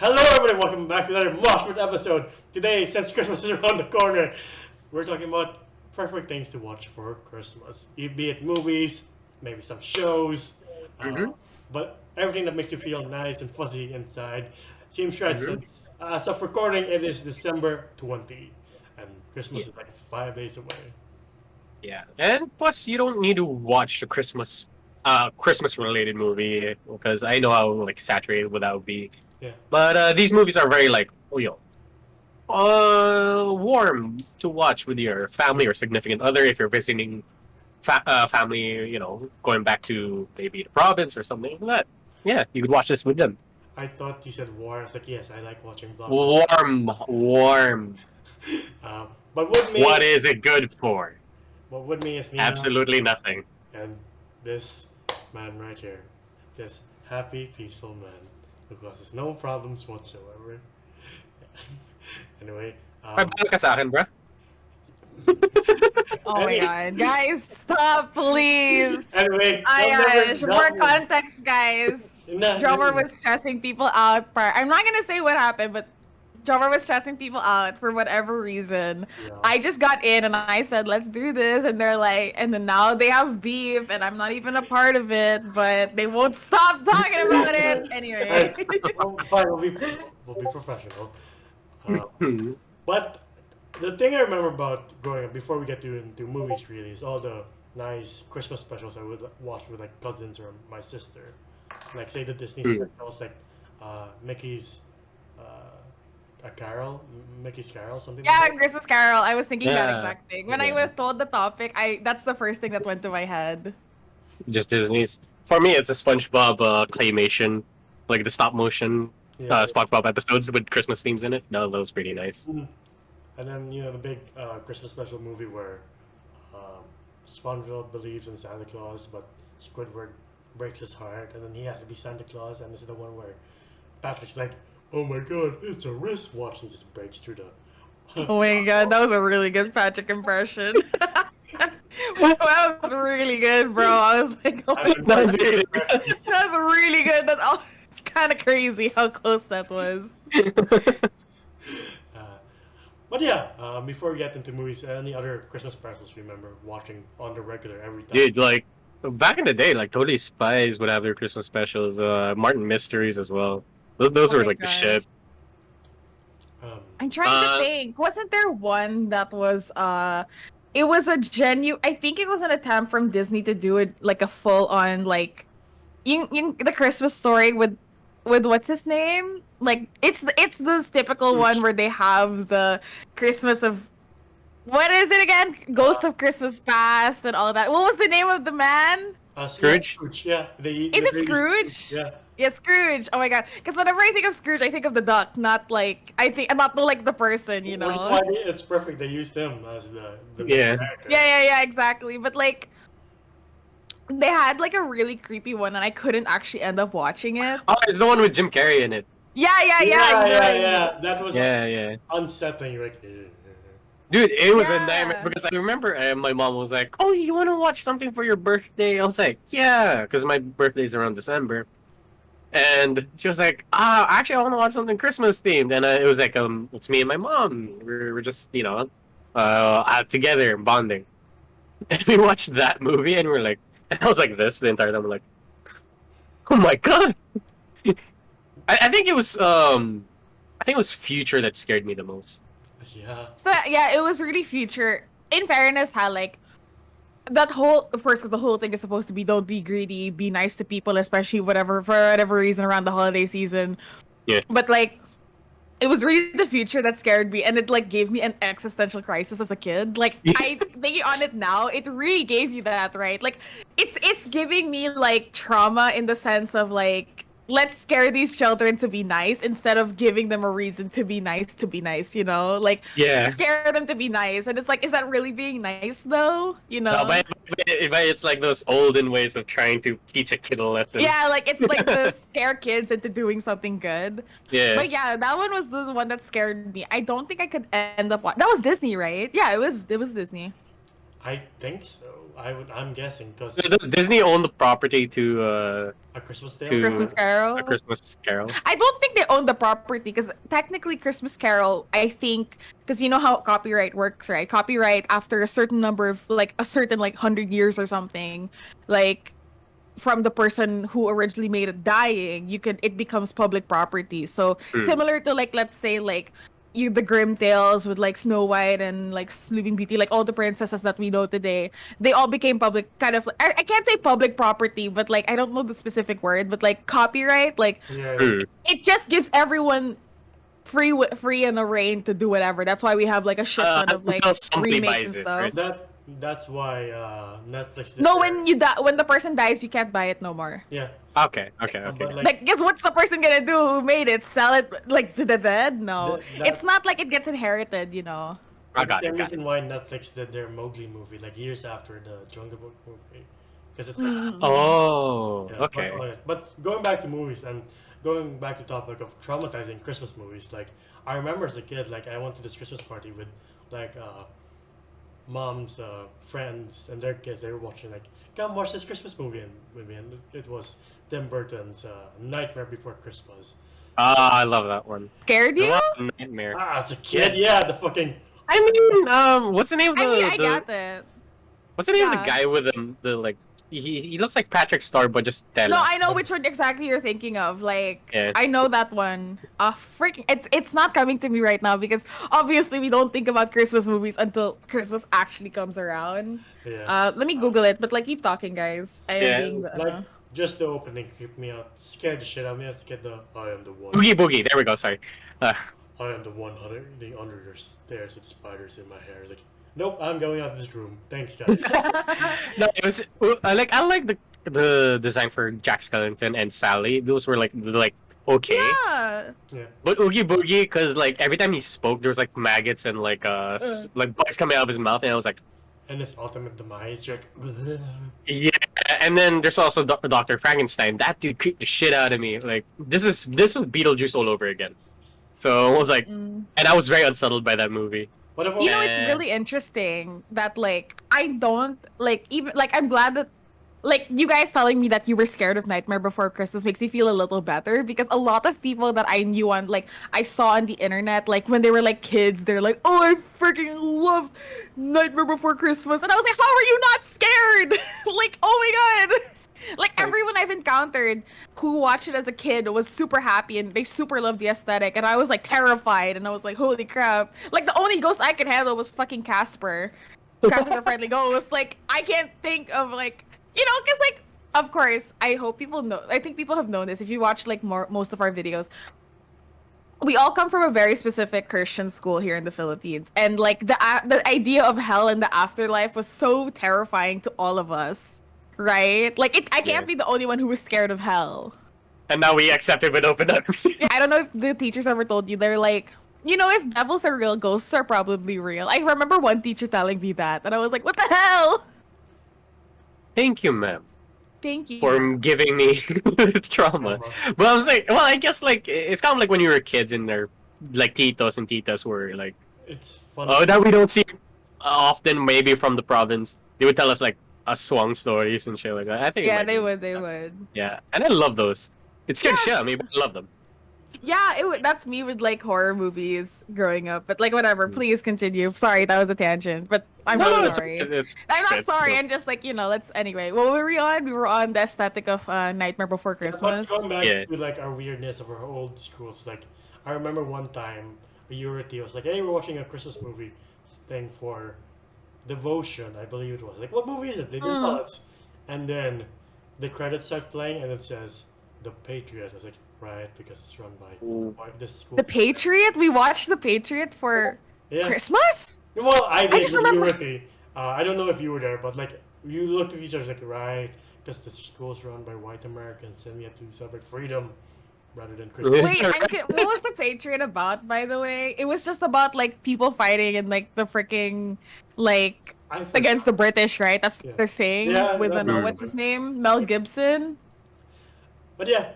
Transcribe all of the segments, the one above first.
Hello, everybody. Welcome back to another Mosh episode. Today, since Christmas is around the corner, we're talking about perfect things to watch for Christmas. Be it movies, maybe some shows, Mm-hmm. but everything that makes you feel nice and fuzzy inside. Seems right Mm-hmm. since as of recording, it is December 20, and Yeah. Christmas is like 5 days away. Yeah. And plus, you don't need to watch the Christmas related movie because I know how like saturated would that would be. Yeah, But these movies are very like warm to watch with your family or significant other if you're visiting family. Going back to maybe the province or something like that. Yeah, you could watch this with them. I thought you said war. I was like, yes, I like watching blockbusters. Warm, warm. But with me, What is it good for? is Nina. Absolutely nothing. And this man right here, this happy, peaceful man who causes no problems whatsoever. Anyway, May bahala ka sa akin, bro. Oh my god. Guys, stop, please. Anyway, More context, guys. Drummer was stressing people out. I'm not gonna say what happened, but Drummer was stressing people out for whatever reason. Yeah. I just got in and I said, let's do this. And they're like, and then now they have beef and I'm not even a part of it, but they won't stop talking about it. Anyway. Fine, we'll be professional. But the thing I remember about growing up, before we get into movies, really, is all the nice Christmas specials I would watch with like cousins or my sister. Like say the Disney specials, like Mickey's. A Carol, Mickey's Carol, something. Yeah, like that. Christmas Carol. I was thinking that Yeah. exact thing. When I was told the topic, that's the first thing that went to my head. Just Disney's. For me, it's a SpongeBob claymation, like the stop motion Yeah. SpongeBob episodes with Christmas themes in it. No, that was pretty nice. And then the big Christmas special movie where SpongeBob believes in Santa Claus, but Squidward breaks his heart, and then he has to be Santa Claus, and this is the one where Patrick's like, "Oh my God, it's a wristwatch," and he just breaks through the. Oh my god, that was a really good Patrick impression. That was really good, bro. I was like, oh my god, That was really that was really good. It's kind of crazy how close that was. But yeah, before we get into movies, any other Christmas specials you remember watching on the regular every time? Dude, like back in the day, like Totally Spies would have their Christmas specials. Martin Mysteries as well. Those Oh were my like the gosh. shit. I'm trying to think. Wasn't there one that was it was a genuine, I think it was an attempt from Disney to do it like a full on like the Christmas story with what's his name? Like it's the typical one where they have the Christmas of what is it again? Ghost of Christmas Past and all that. What was the name of the man? Scrooge? Yeah. Is it Scrooge? Yeah. Yeah, Scrooge. Oh my god. Because whenever I think of Scrooge, I think of the duck, not like the person, you know. Which is why it's perfect. They used him as the main Yeah. character. Yeah, exactly. But like, they had like a really creepy one, and I couldn't actually end up watching it. Oh, it's the one with Jim Carrey in it. Yeah. Yeah. That was Yeah. unsettling. You're like, Dude, it was a Yeah. nightmare because I remember my mom was like, "Oh, you want to watch something for your birthday?" I was like, "Yeah," because my birthday's around December, and she was like, actually, I want to watch something Christmas themed," and it was like, it's me and my mom. We're just out together bonding, and we watched that movie, and we're like, and I was like this the entire time, I'm like, "Oh my god!" I think it was Future that scared me the most. yeah. So yeah, it was really future. In fairness, how like that whole, of course, because the whole thing is supposed to be don't be greedy, be nice to people, especially for whatever reason around the holiday season. Yeah. But like, it was really the future that scared me, and it like gave me an existential crisis as a kid. Like I thinking on it now, it really gave you that, right? Like it's giving me like trauma in the sense of like, let's scare these children to be nice instead of giving them a reason to be nice, you know? Like, Yeah. scare them to be nice. And it's like, is that really being nice, though? You know? No, but it's like those olden ways of trying to teach a kid a lesson. Yeah, like, it's like to scare kids into doing something good. Yeah. But yeah, that one was the one that scared me. I don't think I could end up watching. That was Disney, right? Yeah, it was Disney. I think so. I'm guessing because Does Disney own the property to A Christmas Tale. to Christmas Carol. A Christmas Carol? I don't think they own the property because technically Christmas Carol, I think, because you know how copyright works, right? Copyright after a certain number of like a certain like 100 years or something, like from the person who originally made it dying, it becomes public property. So similar to like let's say like the Grimm tales with like Snow White and like Sleeping Beauty, like all the princesses that we know today, they all became public kind of I can't say public property, but like I don't know the specific word, but like copyright, like Yeah. it just gives everyone free and a reign to do whatever. That's why we have like a shit ton of like Until somebody remakes buys and it, stuff. right? That's why Netflix. Did No, their- when the person dies, you can't buy it no more. Yeah. Okay. But Like, guess what's the person gonna do who made it? Sell it like to the dead? No, That- it's not like it gets inherited, you know. I That's got the it. reason why Netflix did their Mowgli movie like years after the Jungle Book movie, because it's like, Oh, yeah, okay. But going back to movies and going back to the topic of traumatizing Christmas movies, like I remember as a kid, like I went to this Christmas party with like mom's friends and their kids. They were watching like, come watch this Christmas movie and with me, and it was Tim Burton's Nightmare Before Christmas. Ah, I love that one. Scared you? Nightmare. As a kid, yeah, the fucking I mean, what's the name of the? I mean, I the- got that. What's the name of the Yeah. guy with the like? He looks like Patrick Star, but just Stella. No, I know which one exactly you're thinking of. Like, Yeah. I know that one. Freaking, it's not coming to me right now because obviously we don't think about Christmas movies until Christmas actually comes around. yeah. Let me Google it, but like keep talking, guys. I am Yeah, being Like just the opening creeped me out, scared the shit out of me. I was get the I am the one. Boogie Boogie. There we go. Sorry. I am the one hiding under your stairs with spiders in my hair. It's like, nope, I'm going out of this room. Thanks, guys. No, it was I like the design for Jack Skellington and Sally. Those were like okay. yeah. Yeah. But Oogie Boogie, because like every time he spoke, there was like maggots and like like bugs coming out of his mouth, and I was like, And his ultimate demise, you're like, yeah. And then there's also Dr. Frankenstein. That dude creeped the shit out of me. Like this was Beetlejuice all over again. So I was like, and I was very unsettled by that movie. what if You know, it's Eh. really interesting that like I don't like even like I'm glad that like you guys telling me that you were scared of Nightmare Before Christmas makes me feel a little better because a lot of people that I knew on like I saw on the internet like when they were like kids they're like, oh, I freaking love Nightmare Before Christmas, and I was like, how are you not scared? Like, oh my god. Like everyone I've encountered who watched it as a kid was super happy and they super loved the aesthetic, and I was like terrified and I was like, holy crap. Like the only ghost I could handle was fucking Casper the Friendly Ghost. Like I can't think of like, you know, because like of course I hope people know, I think people have known this if you watch like most of our videos, we all come from a very specific Christian school here in the Philippines, and like the idea of hell and the afterlife was so terrifying to all of us. Right? Like I can't Yeah. be the only one who was scared of hell. And now we accept it with open arms. I don't know if the teachers ever told you, they're like, you know, if devils are real, ghosts are probably real. I remember one teacher telling me that, and I was like, what the hell? Thank you, ma'am, Thank you. for giving me trauma. But I was like, well, I guess like it's kind of like when you were kids and their like titos and titas were like, it's fun. oh, that we don't see often, maybe from the province. They would tell us like aswang stories and shit like that. I think. it Yeah, might they be- would, they would. Yeah, and I love those. It scared shit out of me, but I love them. Yeah, that's me with like horror movies growing up. But like whatever, please continue. Sorry, that was a tangent, but I'm No, not it's sorry. it's. I'm not it's- sorry. I'm just like, you know, let's anyway. What were we on? We were on the aesthetic of Nightmare Before But Christmas. going back Yeah. to like our weirdness of our old schools, like I remember one time a Eurity was like, hey, we're watching a Christmas movie thing for Devotion, I believe it was. Like, what movie is it? They didn't tell us. And then the credits start playing and it says The Patriot. I was like, right, because it's run by this school. The Patriot? We watched The Patriot for Yeah. Christmas? Well, I did just with remember- Eurity. I don't know if you were there, but like you looked at each other like, right, because the school's run by white Americans and we have to celebrate freedom rather than Christmas. Yeah. Wait, what was The Patriot about, by the way? It was just about like people fighting and like the freaking like I forgot. against the British, right? That's Yeah. the thing Yeah, with that- what's his name? Mel Gibson. But yeah,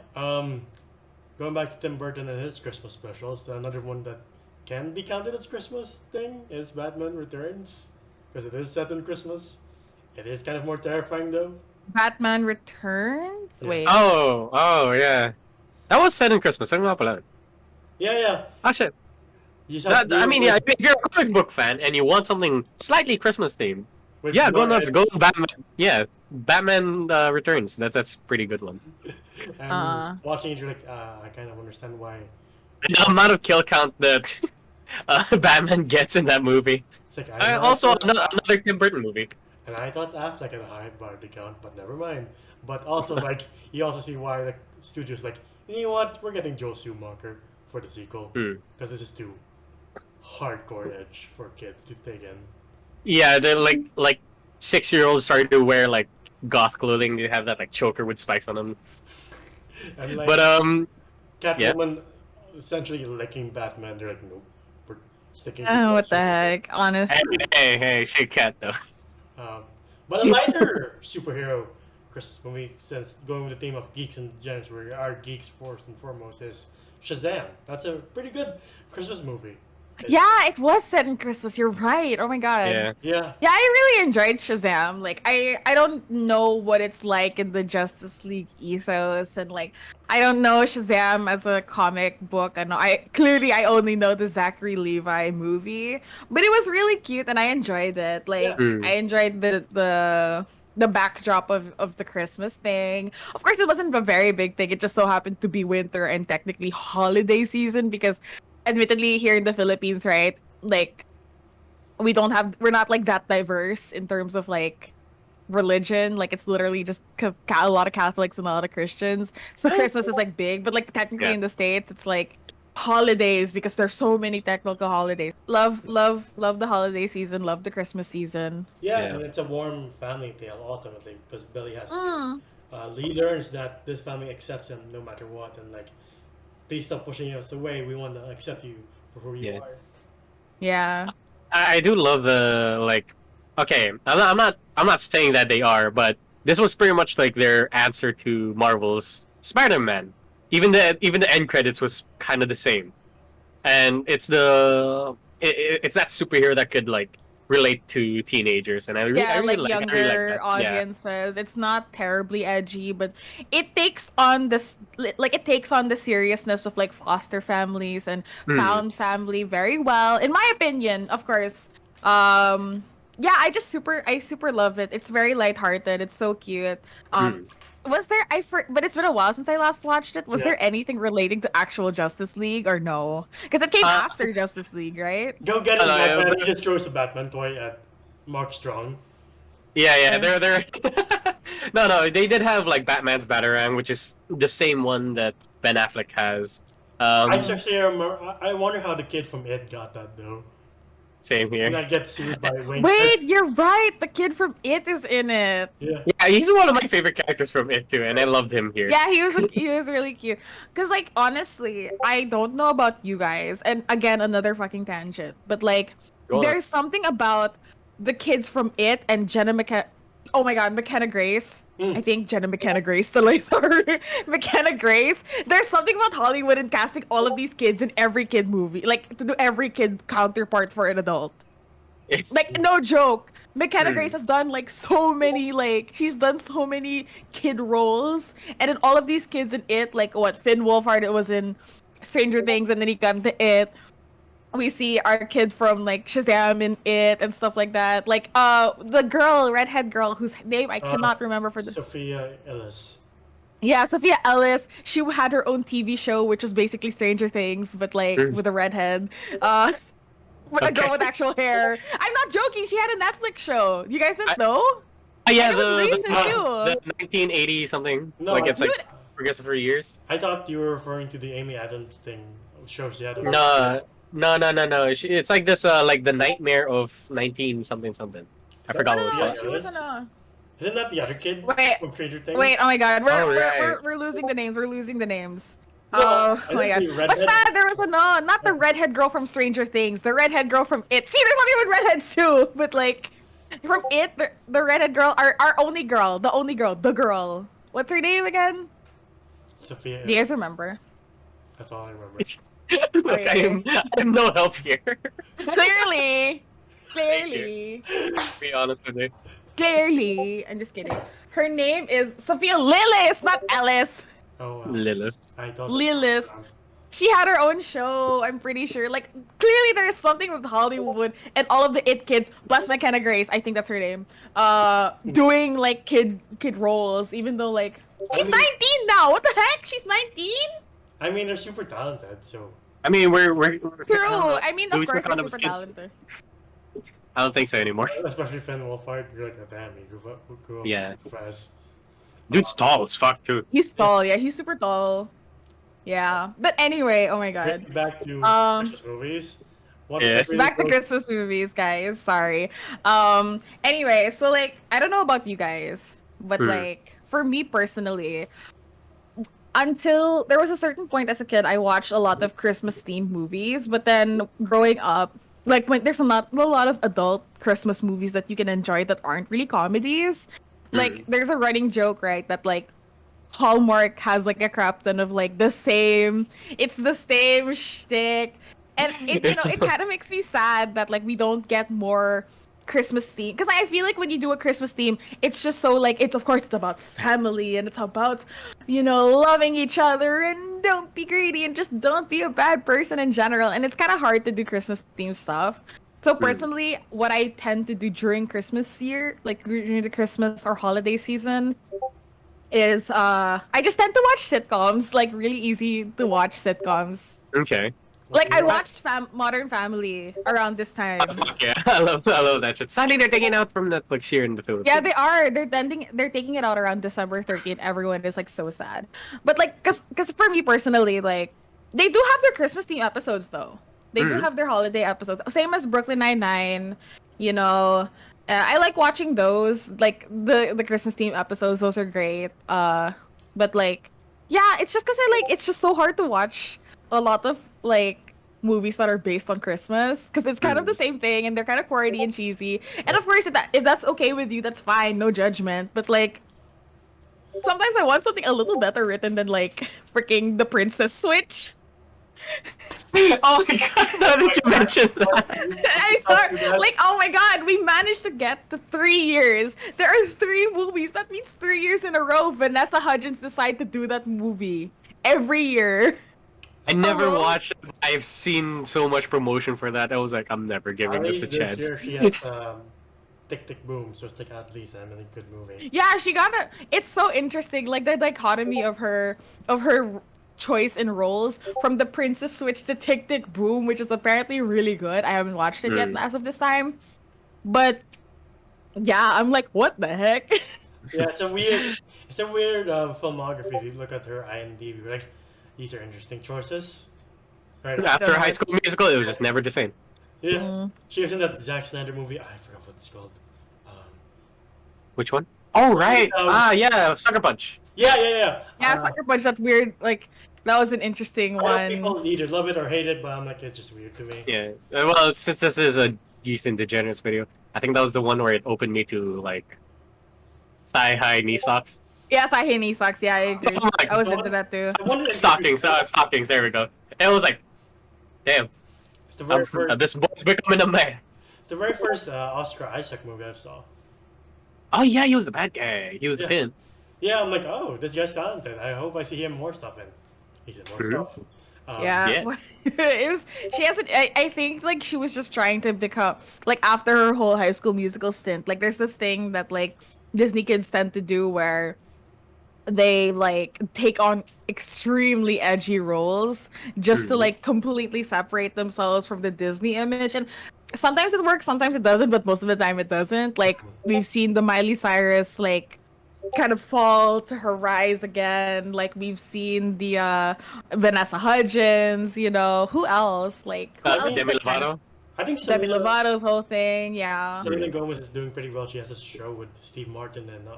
going back to Tim Burton and his Christmas specials, another one that can be counted as Christmas thing is Batman Returns, because it is set on Christmas, It is kind of more terrifying though. Batman Returns. Yeah. Wait. Oh, yeah. That was set in Christmas. Ano nga pala? Yeah. Ah, shit. You just have to I do mean, it yeah, with, if you're a comic book fan and you want something slightly Christmas themed, with yeah, go more nuts. edge. Go Batman. Yeah, Batman Returns. That's a pretty good one. And watching it, you're like, I kind of understand why. The amount of kill count that Batman gets in that movie. It's like Also, another Tim Burton movie. and I thought Affleck had a high body count, but never mind. But also, like, you also see why the studio's like, you know what? We're getting Joel Schumacher for the sequel because this is too hardcore edge for kids to take in. Yeah, they're like 6-year-olds started to wear like goth clothing. They have that like choker with spikes on them. And like, But Catwoman essentially licking Batman. They're like, nope, we're sticking. To Oh, what the Joel heck? Honestly. hey, shake cat though. But a lighter superhero Christmas movie, since going with the theme of geeks and gems, where our geeks first and foremost is Shazam. That's a pretty good Christmas movie. Yeah, it was set in Christmas. You're right. Oh my god. Yeah. Yeah. Yeah, I really enjoyed Shazam. Like, I don't know what it's like in the Justice League ethos, and like, I don't know Shazam as a comic book. I only know the Zachary Levi movie, but it was really cute and I enjoyed it. Like, Yeah. I enjoyed the backdrop of the Christmas thing. Of course, it wasn't a very big thing. It just so happened to be winter and technically holiday season because, admittedly, here in the Philippines, right? Like, we're not like that diverse in terms of like religion. Like, it's literally just a lot of Catholics and a lot of Christians. So Christmas is like big, but like technically in the States, it's like holidays because there's so many technical holidays. Love the holiday season. Love the Christmas season. Yeah, Yeah. and it's a warm family tale ultimately because Billy has Lee learns that this family accepts him no matter what, and like, please stop pushing us away. We want to accept you for who you Yeah. are. Yeah. I do love the like. Okay, I'm not saying that they are, but this was pretty much like their answer to Marvel's Spider-Man. Even the end credits was kind of the same, and it's it's that superhero that could like relate to teenagers, and I really Like like younger that. Yeah. audiences. It's not terribly edgy, but it takes on it takes on the seriousness of like foster families and found family very well, in my opinion. Of course, yeah, I super love it. It's very lighthearted. It's so cute. Was there but it's been a while since I last watched it. Was Yeah. there anything relating to actual Justice League or no? Because it came after Justice League, right? Go get him, no, yeah, Batman. but- He just throws a Batman toy at Mark Strong. Yeah, they're no, they did have like Batman's Batarang, which is the same one that Ben Affleck has. I seriously remember. I wonder how the kid from It got that though. Same And here. I get sued by Wayne. Wait, you're right. The kid from It is in it. Yeah. Yeah, he's one of my favorite characters from It too, and I loved him here. Yeah, he was really cute. Cause like honestly, I don't know about you guys, and again another fucking tangent, but like Go on. there's something about the kids from It and Jenna McKenna. Oh my God, McKenna Grace. I think Jenna McKenna Grace. Sorry, McKenna Grace. There's something about Hollywood and casting all of these kids in every kid movie, like to do every kid counterpart for an adult. It's- Like, no joke. McKenna Grace has done like so many, like she's done so many kid roles, and then all of these kids in It, like what Finn Wolfhard was in Stranger Things, and then he got into It. We see our kid from like Shazam in It and stuff like that. Like the girl, redhead girl whose name I cannot remember for the Sophia Ellis. yeah, Sophia Ellis. She had her own TV show, which was basically Stranger Things, but like with a redhead. With a girl Okay. with actual hair. I'm not joking. She had a Netflix show. You guys didn't know? yeah, it was recent, too. the 1980 something. No, like it's like Dude. progressive for years. I thought you were referring to the Amy Adams thing. Show she had. No. It's like this, like the nightmare of 19 something something. I forgot what it was Yeah, called. She was in a... Isn't that the other kid Wait. from Stranger Things? Wait, oh my God. right. We're losing the names. We're losing the names. No, Oh I my think God. the redhead- Basta, there was a no, not the redhead girl from Stranger Things. The redhead girl from It. See, there's something with redheads too. But like, from It, the redhead girl, our only girl, the girl. What's her name again? Sophia. Do you guys remember? That's all I remember. Look, I am no help here. Clearly. Clearly. to be honest with you. clearly, I'm just kidding. Her name is Sophia Lillis, not Ellis. Oh, Lilith. I thought Lillis. She had her own show, I'm pretty sure. Like, clearly there's something with Hollywood and all of the It kids, plus McKenna Grace, I think that's her name, doing, like, kid roles, even though, like, she's 19 now! What the heck? She's 19? I mean, they're super talented, so... I mean, we're True! I mean, of Louis course, they're Condom's super kids. talented. I don't think so anymore. Especially Finn Wolfhard, you're like, damn, he grew up Yeah. fast. Dude's tall as fuck too. He's tall, yeah, he's super tall. Yeah. But anyway, oh my god. Back to Christmas movies. Back to Christmas movies, guys. Sorry. Anyway, so like I don't know about you guys, but like for me personally, until there was a certain point as a kid, I watched a lot of Christmas themed movies, but then growing up, like when there's a lot of adult Christmas movies that you can enjoy that aren't really comedies. Like there's a running joke, right, that like Hallmark has like a crap ton of like the same shtick, and it it kind of makes me sad that like we don't get more Christmas theme, because I feel like when you do a Christmas theme, it's just so like it's about family and it's about loving each other and don't be greedy and just don't be a bad person in general, and it's kind of hard to do Christmas theme stuff. So personally, what I tend to do during Christmas year, like during the Christmas or holiday season, is I just tend to watch sitcoms, like really easy to watch sitcoms. Okay. Like I watched Modern Family around this time. Oh, fuck yeah, I love that shit. Sadly, they're taking it out from Netflix here in the Philippines. Yeah, they are. They're taking it out around December 13th. Everyone is like so sad. But like, cause for me personally, like they do have their Christmas theme episodes though. They do have their holiday episodes. Same as Brooklyn Nine-Nine, I like watching those, like the Christmas theme episodes. Those are great. But like, yeah, it's just because it's just so hard to watch a lot of like movies that are based on Christmas, because it's kind of the same thing and they're kind of corny and cheesy. And of course, if that's okay with you, that's fine, no judgment. But like, sometimes I want something a little better written than like freaking The Princess Switch. Oh my god, now that you mentioned that. Oh my god, we managed to get to 3 years. There are 3 movies. That means 3 years in a row Vanessa Hudgens decide to do that movie every year. I never watched it. I've seen so much promotion for that. I was like, I'm never giving this a chance. This year she has Tick Tick Boom, so it's like at least a really good movie. Yeah, she got a. It's so interesting, like the dichotomy of her choice in roles, from The Princess Switch to Tick Tick Boom, which is apparently really good. I haven't watched it yet as of this time, but yeah, I'm like, what the heck? Yeah, it's a weird filmography. If you look at her IMDb, like these are interesting choices. Right after High School Musical, it was just never the same. Yeah, she was in that Zack Snyder movie. I forgot what it's called. Which one? Oh right. Yeah, Sucker Punch. Yeah. Yeah, Sucker Punch. That's weird. Like that was an interesting one. People either love it or hate it, but I'm like, it's just weird to me. Yeah. Well, since this is a decent Degenerates video, I think that was the one where it opened me to like thigh-high knee socks. Yeah, thigh-high knee socks. Yeah, I agree. Oh I was into that too. Stockings. There we go. It was like, damn. It's the very first. This boy's becoming a man. It's the very first Oscar Isaac movie I saw. Oh yeah, he was the bad guy. He was the pin. Yeah, I'm like, oh, this guy's talented. I hope I see him more stuff in. He's in more stuff. It was. She hasn't. I think like she was just trying to become like, after her whole High School Musical stint. Like there's this thing that like Disney kids tend to do where they like take on extremely edgy roles just to like completely separate themselves from the Disney image, and sometimes it works, sometimes it doesn't, but most of the time it doesn't. Like we've seen the Miley Cyrus like kind of fall to her rise again. Like we've seen the Vanessa Hudgens, who else? Like who else Demi Lovato. I think Demi Lovato's whole thing, yeah. Selena Gomez is doing pretty well. She has a show with Steve Martin and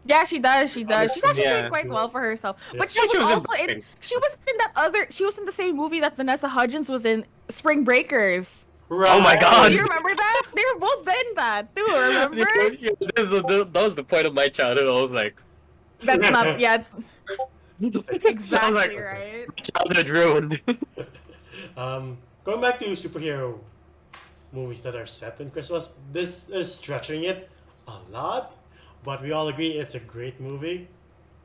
yeah, she does. She's actually doing quite well for herself. But she was also in. She was in that other. She was in the same movie that Vanessa Hudgens was in, Spring Breakers. Right. Oh my god! Do you remember that? They were both in that too. Remember? That was the point of my childhood. I was like, that's not. Yeah, it's exactly like, right. Childhood ruined. Going back to superhero movies that are set in Christmas, this is stretching it a lot, but we all agree it's a great movie,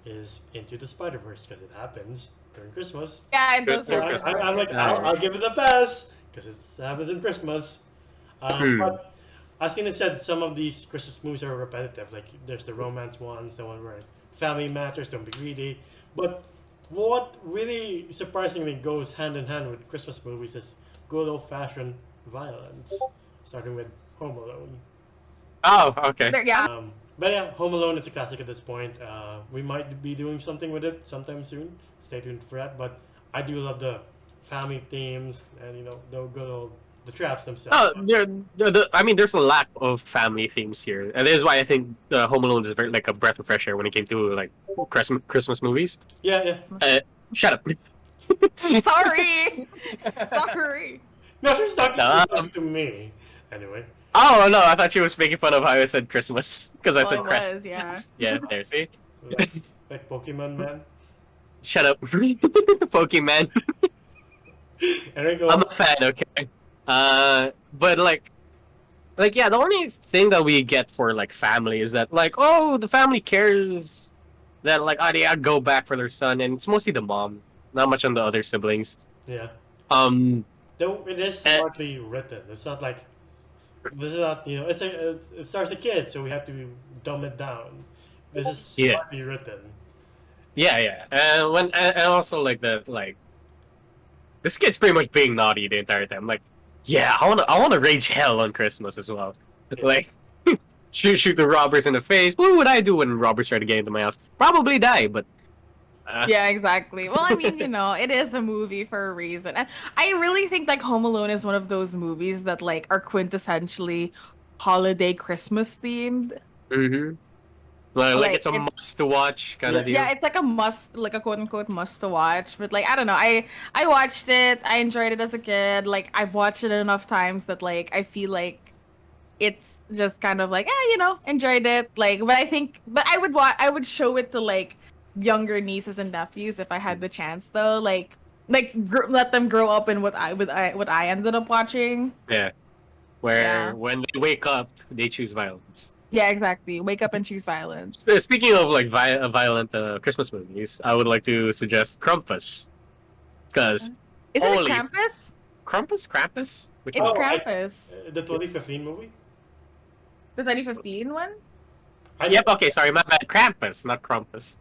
is Into the Spider-Verse because it happens during Christmas. Yeah, it does So Christmas, happen. I'm Christmas. like, I'll give it a pass because it happens in Christmas. Hmm. But as Tina said, some of these Christmas movies are repetitive. Like there's the romance ones, the one where family matters, don't be greedy. But what really surprisingly goes hand in hand with Christmas movies is good old fashioned violence, starting with Home Alone. Oh, okay. Yeah. But yeah, Home Alone is a classic at this point. We might be doing something with it sometime soon. Stay tuned for that. But I do love the family themes and the good old the traps themselves. Oh, I mean, there's a lack of family themes here, and this is why I think Home Alone is very, like a breath of fresh air when it came to like Christmas movies. Yeah, yeah. Shut up. Sorry. Sorry. No, she's talking, No, she's talking to me. Anyway. Oh no, I thought she was making fun of how I said Christmas because I Well, said it Christmas. was, yeah. Yeah, there. See. Like Pokemon Man. Shut up, Pokemon. Anyway, go I'm on. a fan, okay. But like yeah, the only thing that we get for like family is that like oh the family cares that like oh they go back for their son, and it's mostly the mom, not much on the other siblings. Yeah. Um, Though it is smartly written. It's not like this is not it stars a kid, so we have to dumb it down. This is Yeah. smartly written. yeah, and and also like that like this kid's pretty much being naughty the entire time. Like, yeah, I wanna rage hell on Christmas as well. Yeah. Like, shoot the robbers in the face. What would I do when robbers try to get into my house? Probably die, but Yeah, exactly. Well, I mean, it is a movie for a reason. And I really think like Home Alone is one of those movies that like are quintessentially holiday Christmas themed. mm-hmm. Like Like, it's a it's- must to watch kind of deal. Yeah, it's like a must, like a quote unquote must to watch. But like I don't know, I watched it. I enjoyed it as a kid. Like I've watched it enough times that like I feel like it's just kind of like enjoyed it. Like, but I would show it to like younger nieces and nephews if I had the chance though. Like let them grow up in what I ended up watching. Yeah. Where Yeah. when they wake up, they choose violence. Yeah, exactly. Wake up and choose violence. Speaking of like violent Christmas movies, I would like to suggest Krampus. Because Is it a Holy- Krampus? Krampus? Which It's one? Krampus. The 2015 movie. The 2015 one? Yep, okay, sorry, my bad. Krampus, not Krampus.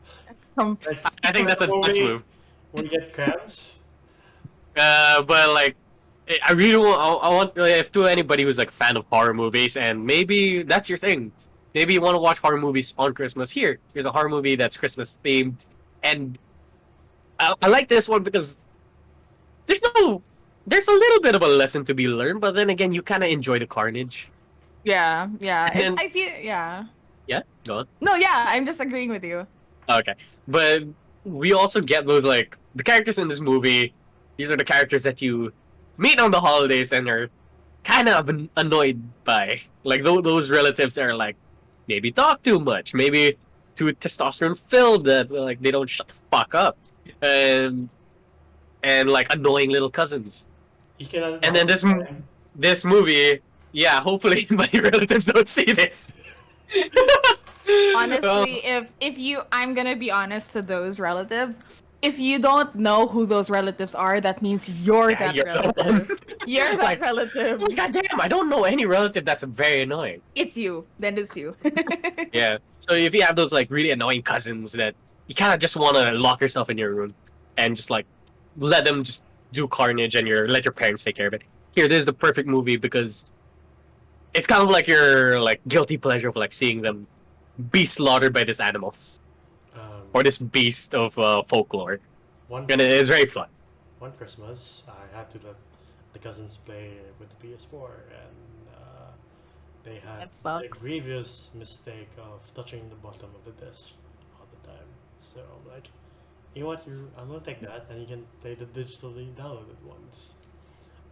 Krampus. I think that's a Dutch move. When you get cramps. But like, I really want. I want if to anybody who's like a fan of horror movies, and maybe that's your thing. Maybe you want to watch horror movies on Christmas. Here's a horror movie that's Christmas themed, and I like this one because there's a little bit of a lesson to be learned, but then again, you kind of enjoy the carnage. Yeah. And- I feel yeah. Yeah, go on. No, yeah, I'm just agreeing with you. Okay, but we also get those like the characters in this movie. These are the characters that you meet on the holidays and are kind of annoyed by, like those relatives that are like maybe talk too much, maybe too testosterone filled that like they don't shut the fuck up, and like annoying little cousins. You can. And then this movie, yeah, hopefully my relatives don't see this. Honestly, I'm gonna be honest to those relatives. If you don't know who those relatives are, that means you're Yeah, that you're the relative. one. You're that Like, relative. God damn, I don't know any relative that's very annoying. It's you. Then it's you. Yeah. So if you have those like really annoying cousins that you kind of just want to lock yourself in your room and just like let them just do carnage and let your parents take care of it. Here, this is the perfect movie because it's kind of like your like guilty pleasure of like seeing them be slaughtered by this animal or this beast of folklore, one and it's very fun. one Christmas, I had to let the cousins play with the PS4, and they had That the sucks. grievous mistake of touching the bottom of the disc all the time. So I'm like, you know what? I'm gonna take that, and you can play the digitally downloaded ones.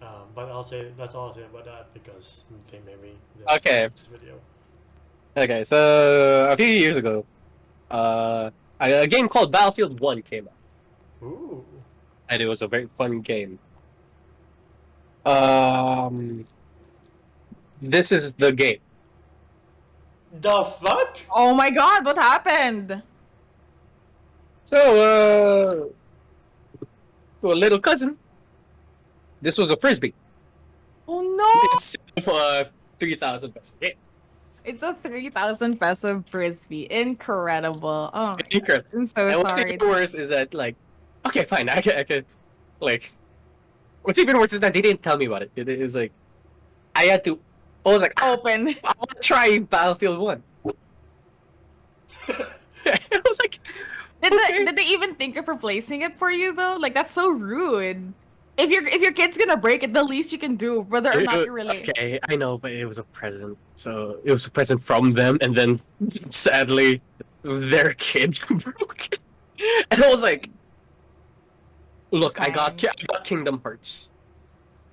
But that's all I'll say about that because they made me Okay. this video. Okay, so a few years ago, a game called Battlefield 1 came out, Ooh, and it was a very fun game. This is the game. The fuck? Oh my god, what happened? So, to a little cousin, this was a frisbee. Oh no! It's 3,000 pesos. Yeah. It's a 3,000 peso frisbee. Incredible. Oh, my Incredible. God. I'm so And what's sorry. even worse is that, like, okay, fine, I could, like, what's even worse is that they didn't tell me about it. It is like, I had to, I was like, Open. I want to try Battlefield 1. I was like, Did they even think of replacing it for you though? Like that's so rude. If your kid's gonna break it, the least you can do, whether or not you really. okay, I know, but it was a present. So it was a present from them, and then sadly, their kid broke it. And I was like, look, I got Kingdom Hearts.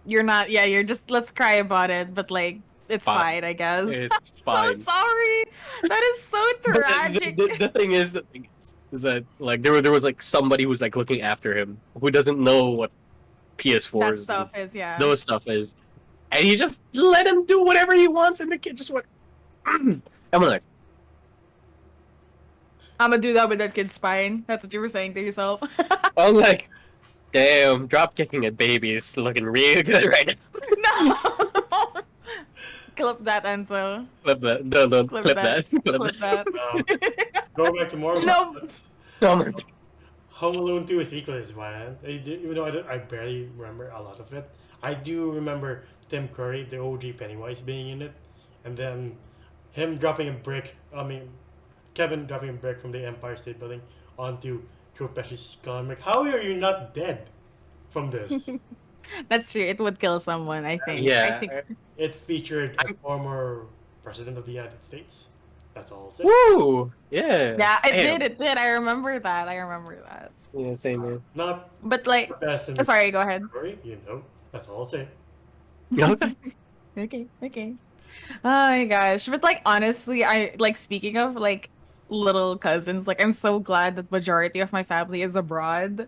You're not. Yeah, you're just. Let's cry about it, but like it's fine, I guess. It's fine. So sorry. That is so tragic. The thing is that like there was like somebody who's like looking after him who doesn't know what PS4s That stuff is, yeah. those stuff is, and he just let him do whatever he wants, and the kid just went. I'm like, I'm gonna do that with that kid's spine. That's what you were saying to yourself. I was like, damn, drop kicking a baby is looking real good right now. No. Clip that, Enzo. Clip that. No, Clip clip that. that. Clip that. Going back to more. No. Oh my Home Alone 2 is equally as violent. Even though I barely remember a lot of it, I do remember Tim Curry, the OG Pennywise, being in it, and then him dropping a brick. I mean, Kevin dropping a brick from the Empire State Building onto Joe Pesci's skull. I'm like, how are you not dead from this? That's true. It would kill someone, I think. Yeah. I think... It featured a former president of the United States. That's all I'll say. Woo! Yeah. Yeah, it Damn. did. It did. I remember that. Yeah, same man. Not But like, the best in oh, sorry. Go ahead. story, you know. That's all I'll say. Okay. Okay. Oh my gosh. But like honestly, I like speaking of like little cousins, like I'm so glad that majority of my family is abroad.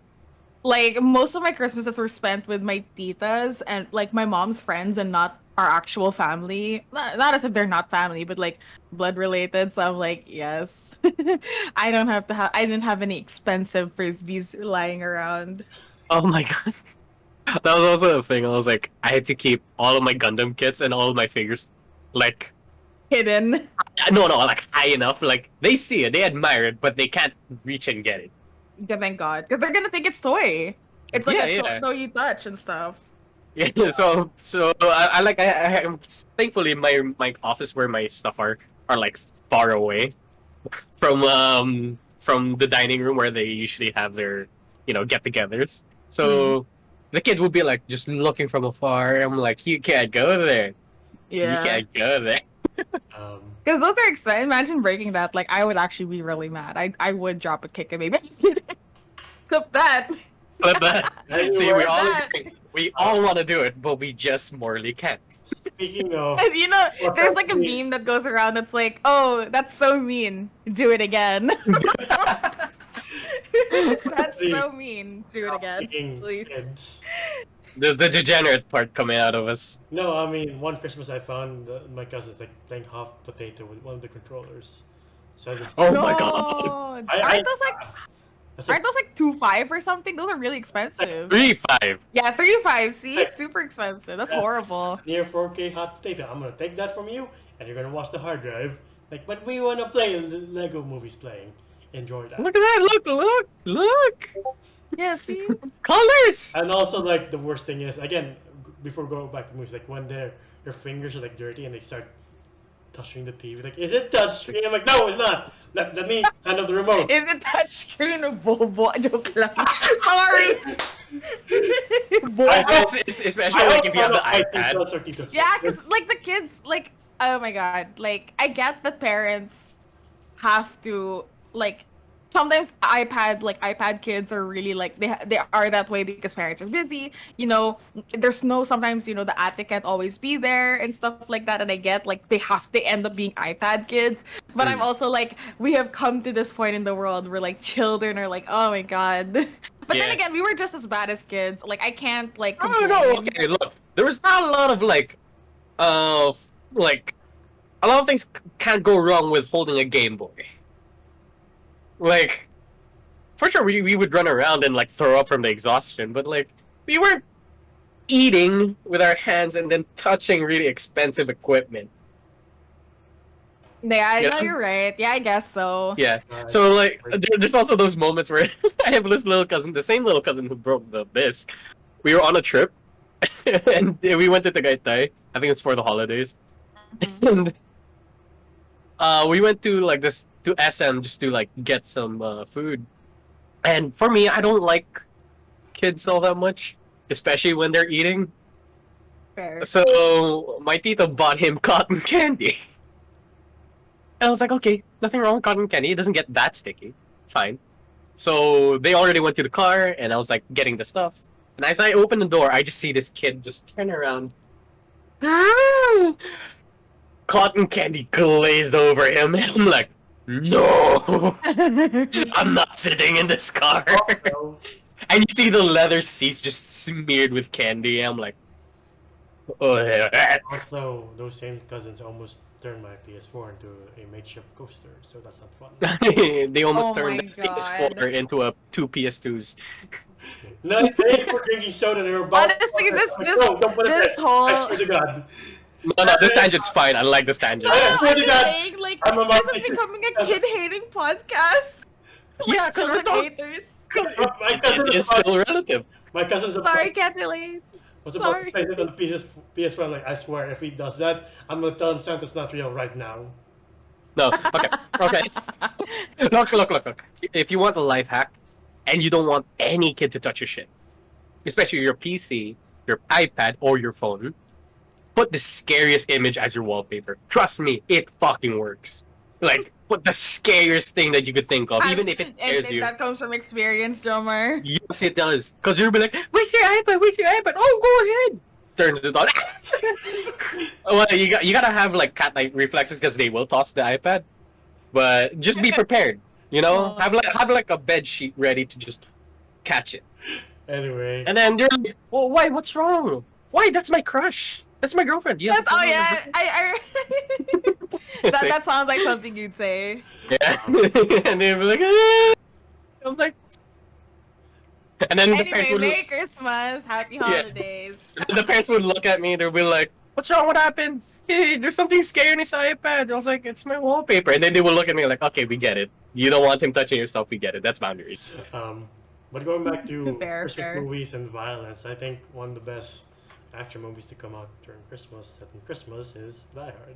Like most of my Christmases were spent with my titas and like my mom's friends and not our actual family. Not as if they're not family, but like blood related. So I'm like, yes. I didn't have any expensive frisbees lying around. Oh my god. That was also a thing. I was like, I had to keep all of my Gundam kits and all of my figures, like, Hidden. no, like high enough. Like they see it, they admire it, but they can't reach and get it. Yeah, thank God. Because they're gonna think it's toy. It's like Yeah. toy you touch and stuff. Yeah. So I thankfully my office where my stuff are like far away from the dining room where they usually have their get-togethers. So the kid would be like just looking from afar. I'm like, you can't go there. Yeah. You can't go there. Because those are exciting. Imagine breaking that. Like, I would actually be really mad. I would drop a kick and maybe just clip that. But see, Anyway, we all want to do it, but we just morally can't. Speaking of, And you know, Well, there's like a probably- meme that goes around that's like, oh, that's so mean. Do it again. That's so mean. Do it again. speaking Please. kids. There's the degenerate part coming out of us. No, I mean, one Christmas I found my cousin's like playing hot potato with one of the controllers. So I just, Oh No. my god! Aren't those like that's like, aren't those like 2.5 or something? Those are really expensive. 3-5. Yeah, 3.5. See, super expensive. That's horrible. near 4K hot potato. I'm gonna take that from you, and you're gonna watch the hard drive. Like, but we wanna play Lego movies playing. Enjoy that. Look at that! Look! Yeah, see. Colors! And also, like, the worst thing is, again, before going back to movies, like when their fingers are like dirty and they start touching the TV. Like, is it touchscreen? I'm like, no, it's not. Let me handle the remote. Is it touchscreen or bobo? Joke lang. Sorry. Especially like if you have the iPad. iPad. Yeah, because like the kids, like, oh my god, like I get that parents have to like. Sometimes iPad kids are really like they are that way because parents are busy. You know, there's no sometimes the attic can't always be there and stuff like that. And I get like they end up being iPad kids. But I'm also like we have come to this point in the world where like children are like, oh my god. But then again, we were just as bad as kids. Like I can't like. Oh no! Okay, look, there was not a lot of like a lot of things can't go wrong with holding a Game Boy. Like, for sure, we would run around and like throw up from the exhaustion, but like we weren't eating with our hands and then touching really expensive equipment. Yeah, Yeah. no, you're right. Yeah, I guess so. Yeah. So like, there's also those moments where I have this little cousin, the same little cousin who broke the disc. We were on a trip, and we went to Tagaytay. I think it's for the holidays, and we went to like this to SM just to like get some food. And for me, I don't like kids all that much, especially when they're eating. Fair. So my tito bought him cotton candy. And I was like, okay, nothing wrong with cotton candy. It doesn't get that sticky. Fine. So they already went to the car, and I was like getting the stuff. And as I open the door, I just see this kid just turn around. Cotton candy glazed over him. And I'm like, no, I'm not sitting in this car. No. And you see the leather seats just smeared with candy. I'm like, oh. Also, those same cousins almost turned my PS4 into a makeshift coaster, so that's not fun. They almost Oh turned my the PS4 into a two PS2s. No, they were drinking soda. They were about. Honestly, Don't put it this there. whole I swear to God. No, this tangent's fine. I like this tangent. No, I swear I'm to just God, saying, like, I'm about this is to- becoming a kid-hating podcast. Yeah, because we're Children talking. haters. My cousin It is was about, still relative. my cousin's Sorry, can't relate. was about to sorry. place it on the PS4. I'm like, I swear, if he does that, I'm gonna tell him Santa's not real right now. No, okay. Look. If you want a life hack, and you don't want any kid to touch your shit, especially your PC, your iPad, or your phone, put the scariest image as your wallpaper. Trust me, it fucking works. Like, put the scariest thing that you could think of, even if it scares and you. that comes from experience, Jomar. Yes, it does. Because you'll be like, where's your iPad? Where's your iPad? Oh, go ahead. Turns it on. Well, you gotta have like cat-like reflexes because they will toss the iPad. But just be prepared. You know, have like a bed sheet ready to just catch it. Anyway, And then you're like, well, why? What's wrong? Why? That's my crush. That's my girlfriend. Yeah. That's, oh yeah, that sounds like something you'd say. Yeah. And they'll be like, ah. I'm like. And then the parents Anyway, would Merry Christmas, Happy Holidays. the parents would look at me and they'll be like, what's wrong? What happened? Hey, there's something scary in his iPad. I was like, it's my wallpaper. And then they will look at me like, okay, we get it. You don't want him touching your stuff. We get it. That's boundaries. but going back to Fair, Christmas fair. movies and violence, I think one of the best action movies to come out during Christmas, set in Christmas, is Die Hard.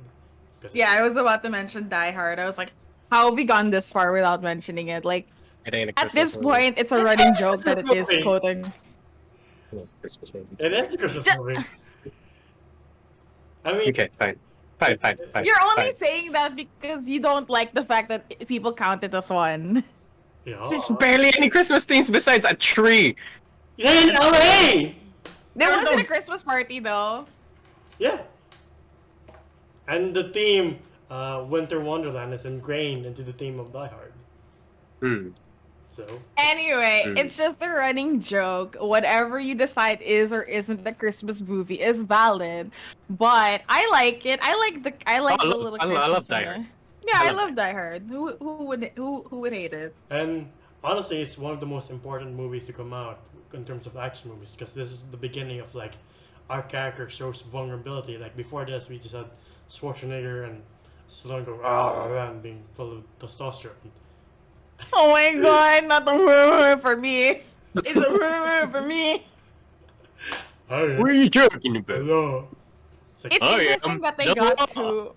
'Cause Yeah, I was about to mention Die Hard. I was like, how have we gone this far without mentioning it? Like, It ain't a at Christmas this movie. point, it's a running joke that it is Movie. quoting. Yeah, Christmas movie. it is a Christmas movie. I mean, Okay, fine. You're only fine. saying that because you don't like the fact that people count it as one. yeah. There's barely any Christmas themes besides a tree. Yeah, in LA! There There's wasn't no- a Christmas party though. Yeah. And the theme, Winter Wonderland, is ingrained into the theme of Die Hard. Hmm. So, Anyway, Mm. it's just a running joke. Whatever you decide is or isn't the Christmas movie is valid. But I like it. I like the I the love- little I love Christmas Die in Hard. it. Yeah, I I love love Die Hard. Who would hate it? and honestly, it's one of the most important movies to come out in terms of action movies because this is the beginning of like our character shows vulnerability. Like before this, we just had Schwarzenegger and Stallone going and being full of testosterone. Oh my god, not the woo for me. It's a woo for me. Hey, What are you joking about? hello. It's like, It's Oh, yeah, interesting that they the got law. two.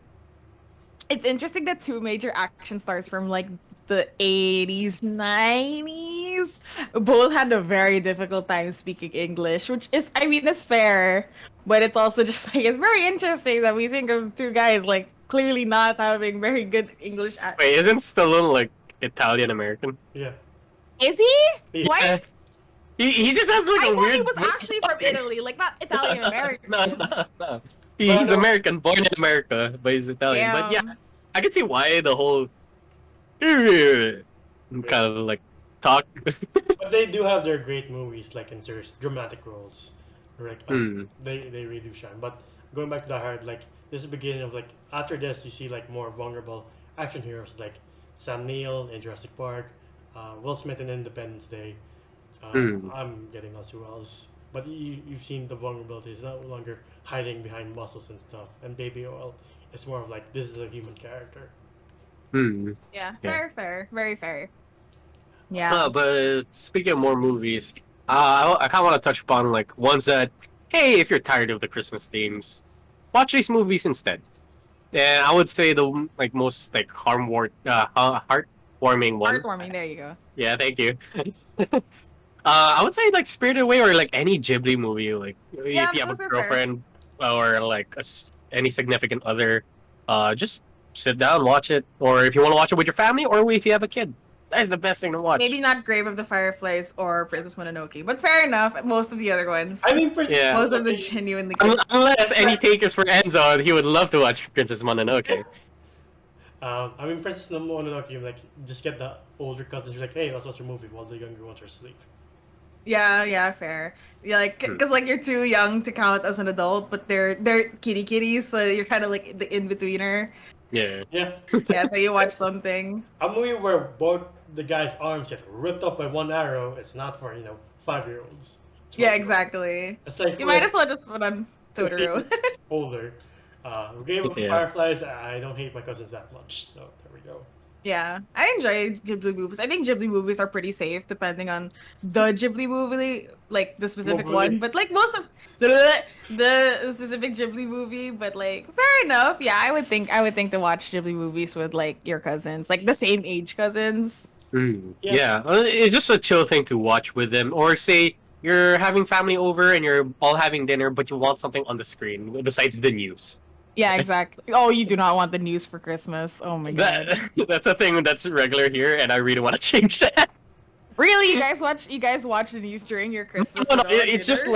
It's interesting that two major action stars from like the 80s, 90s both had a very difficult time speaking English, which is, I mean, is fair, but it's also just like, it's very interesting that we think of two guys like clearly not having very good English. Wait, isn't Stallone like Italian American? yeah. Is he? Yeah. What? He just has like I a thought weird. he was actually from Italy, like not Italian American. No. He's But- American, born in America, but he's Italian. But yeah, Damn. I can see why the whole kind of like talk. But they do have their great movies, like in serious dramatic roles. Like, Hmm. they really do shine. But going back to Die Hard, like this is the beginning of like after this you see like more vulnerable action heroes like Sam Neill in Jurassic Park, Will Smith in Independence Day. Mm. I'm getting lost who else, but you've seen the vulnerabilities, no longer hiding behind muscles and stuff. And Baby Oil, it's more of like this is a human character. Mm. Yeah, Yeah. fair, very fair. Yeah. But speaking of more movies, I kind of want to touch upon like ones that, hey, if you're tired of the Christmas themes, watch these movies instead. And I would say the like most like heartwarming one. Heartwarming. There you go. Yeah, thank you. I would say like Spirited Away or like any Ghibli movie. Like Yeah, if you have a those are fair. girlfriend or like any significant other, just sit down, watch it. Or if you want to watch it with your family, or if you have a kid, that's the best thing to watch. Maybe not Grave of the Fireflies or Princess Mononoke, but fair enough. Most of the other ones. I mean, Yeah. Most of the genuinely. Unless any takers for Enzo, he would love to watch Princess Mononoke. I mean, Princess Mononoke, like just get the older cousins. You're like, hey, let's watch a movie while the younger ones are asleep. Yeah, fair. Yeah, like because like you're too young to count as an adult, but they're kitties, so you're kind of like the in betweener. Yeah. Yeah. Yeah, so you watch something. A movie where both the guy's arms get ripped off by one arrow. It's not for 5-year-olds. Yeah, exactly. It's like You might as well just put on Totoro. older. Game of Yeah. Fireflies. I don't hate my cousins that much, so there we go. Yeah, I enjoy Ghibli movies. I think Ghibli movies are pretty safe depending on the Ghibli movie, like the specific Movie. one. But like most of the specific Ghibli movie, but like fair enough. Yeah, I would think to watch Ghibli movies with like your cousins, like the same age cousins. Mm. Yeah. Yeah. It's just a chill thing to watch with them. Or say you're having family over and you're all having dinner, but you want something on the screen besides the news. Yeah, exactly. Oh, you do not want the news for Christmas. Oh my god. That's a thing that's regular here, and I really want to change that. Really, you guys watch the news during your Christmas? No, dinner? it's just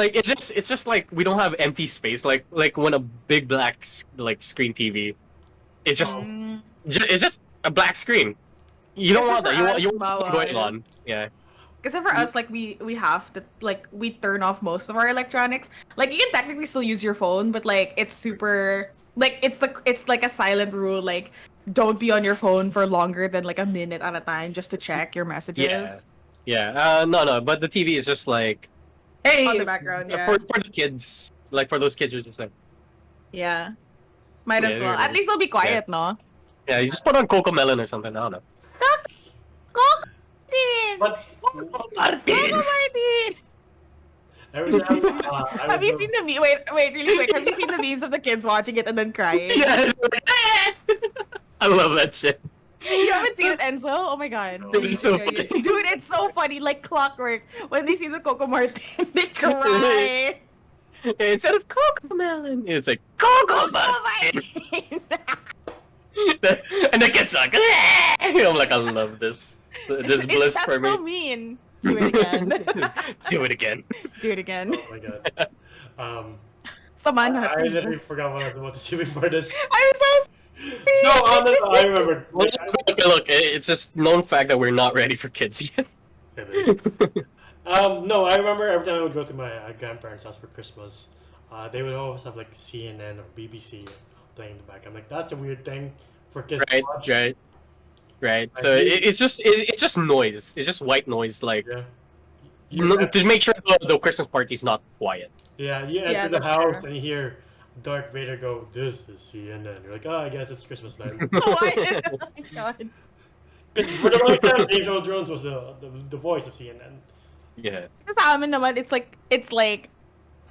like we don't have empty space. Like when a big black like screen TV, it's just it's just a black screen. You don't want that. You want something going on. Yeah. Because for us, like we have to like we turn off most of our electronics. Like you can technically still use your phone, but like it's super like it's like a silent rule. Like don't be on your phone for longer than like a minute at a time just to check your messages. Yeah. No. But the TV is just like, hey, On the background, yeah. for the kids, like for those kids who's just like, Yeah. Might as Yeah, well. there it At least they'll be quiet, no? yeah, you just put on Coco Melon or something. I don't know. Coco Martin! But Coco Martin! every time, Have you seen the meme? Wait, really quick. Have you seen the memes of the kids watching it and then crying? Yeah. I love that shit. You haven't seen it, Enzo? Oh my god. It's so funny. Dude, it's so funny. Like clockwork. When they see the Coco Martin, they cry. Instead of Coco Melon, it's like Coco Coco Melon. Martin! And the kids like, I'm like, I love this. This bliss That's for me. so mean. Do it again. Do it again. Do it again. oh my god. Saman I literally forgot what I was about to say before this. I'm so No, I remember. Look, it's just known fact that we're not ready for kids yet. It is. No, I remember every time I would go to my grandparents' house for Christmas, they would always have like CNN or BBC playing in the back. I'm like, that's a weird thing for kids to watch. Right. So it's just noise. It's just white noise, like Yeah. to make sure the Christmas party's not quiet. Yeah, you enter the that's house true. and you hear Darth Vader go, "This is CNN." You're like, "Oh, I guess it's Christmas time." What? Oh my god. For the longest time, James Earl Jones was the voice of CNN. Yeah. Sa amin naman, it's like,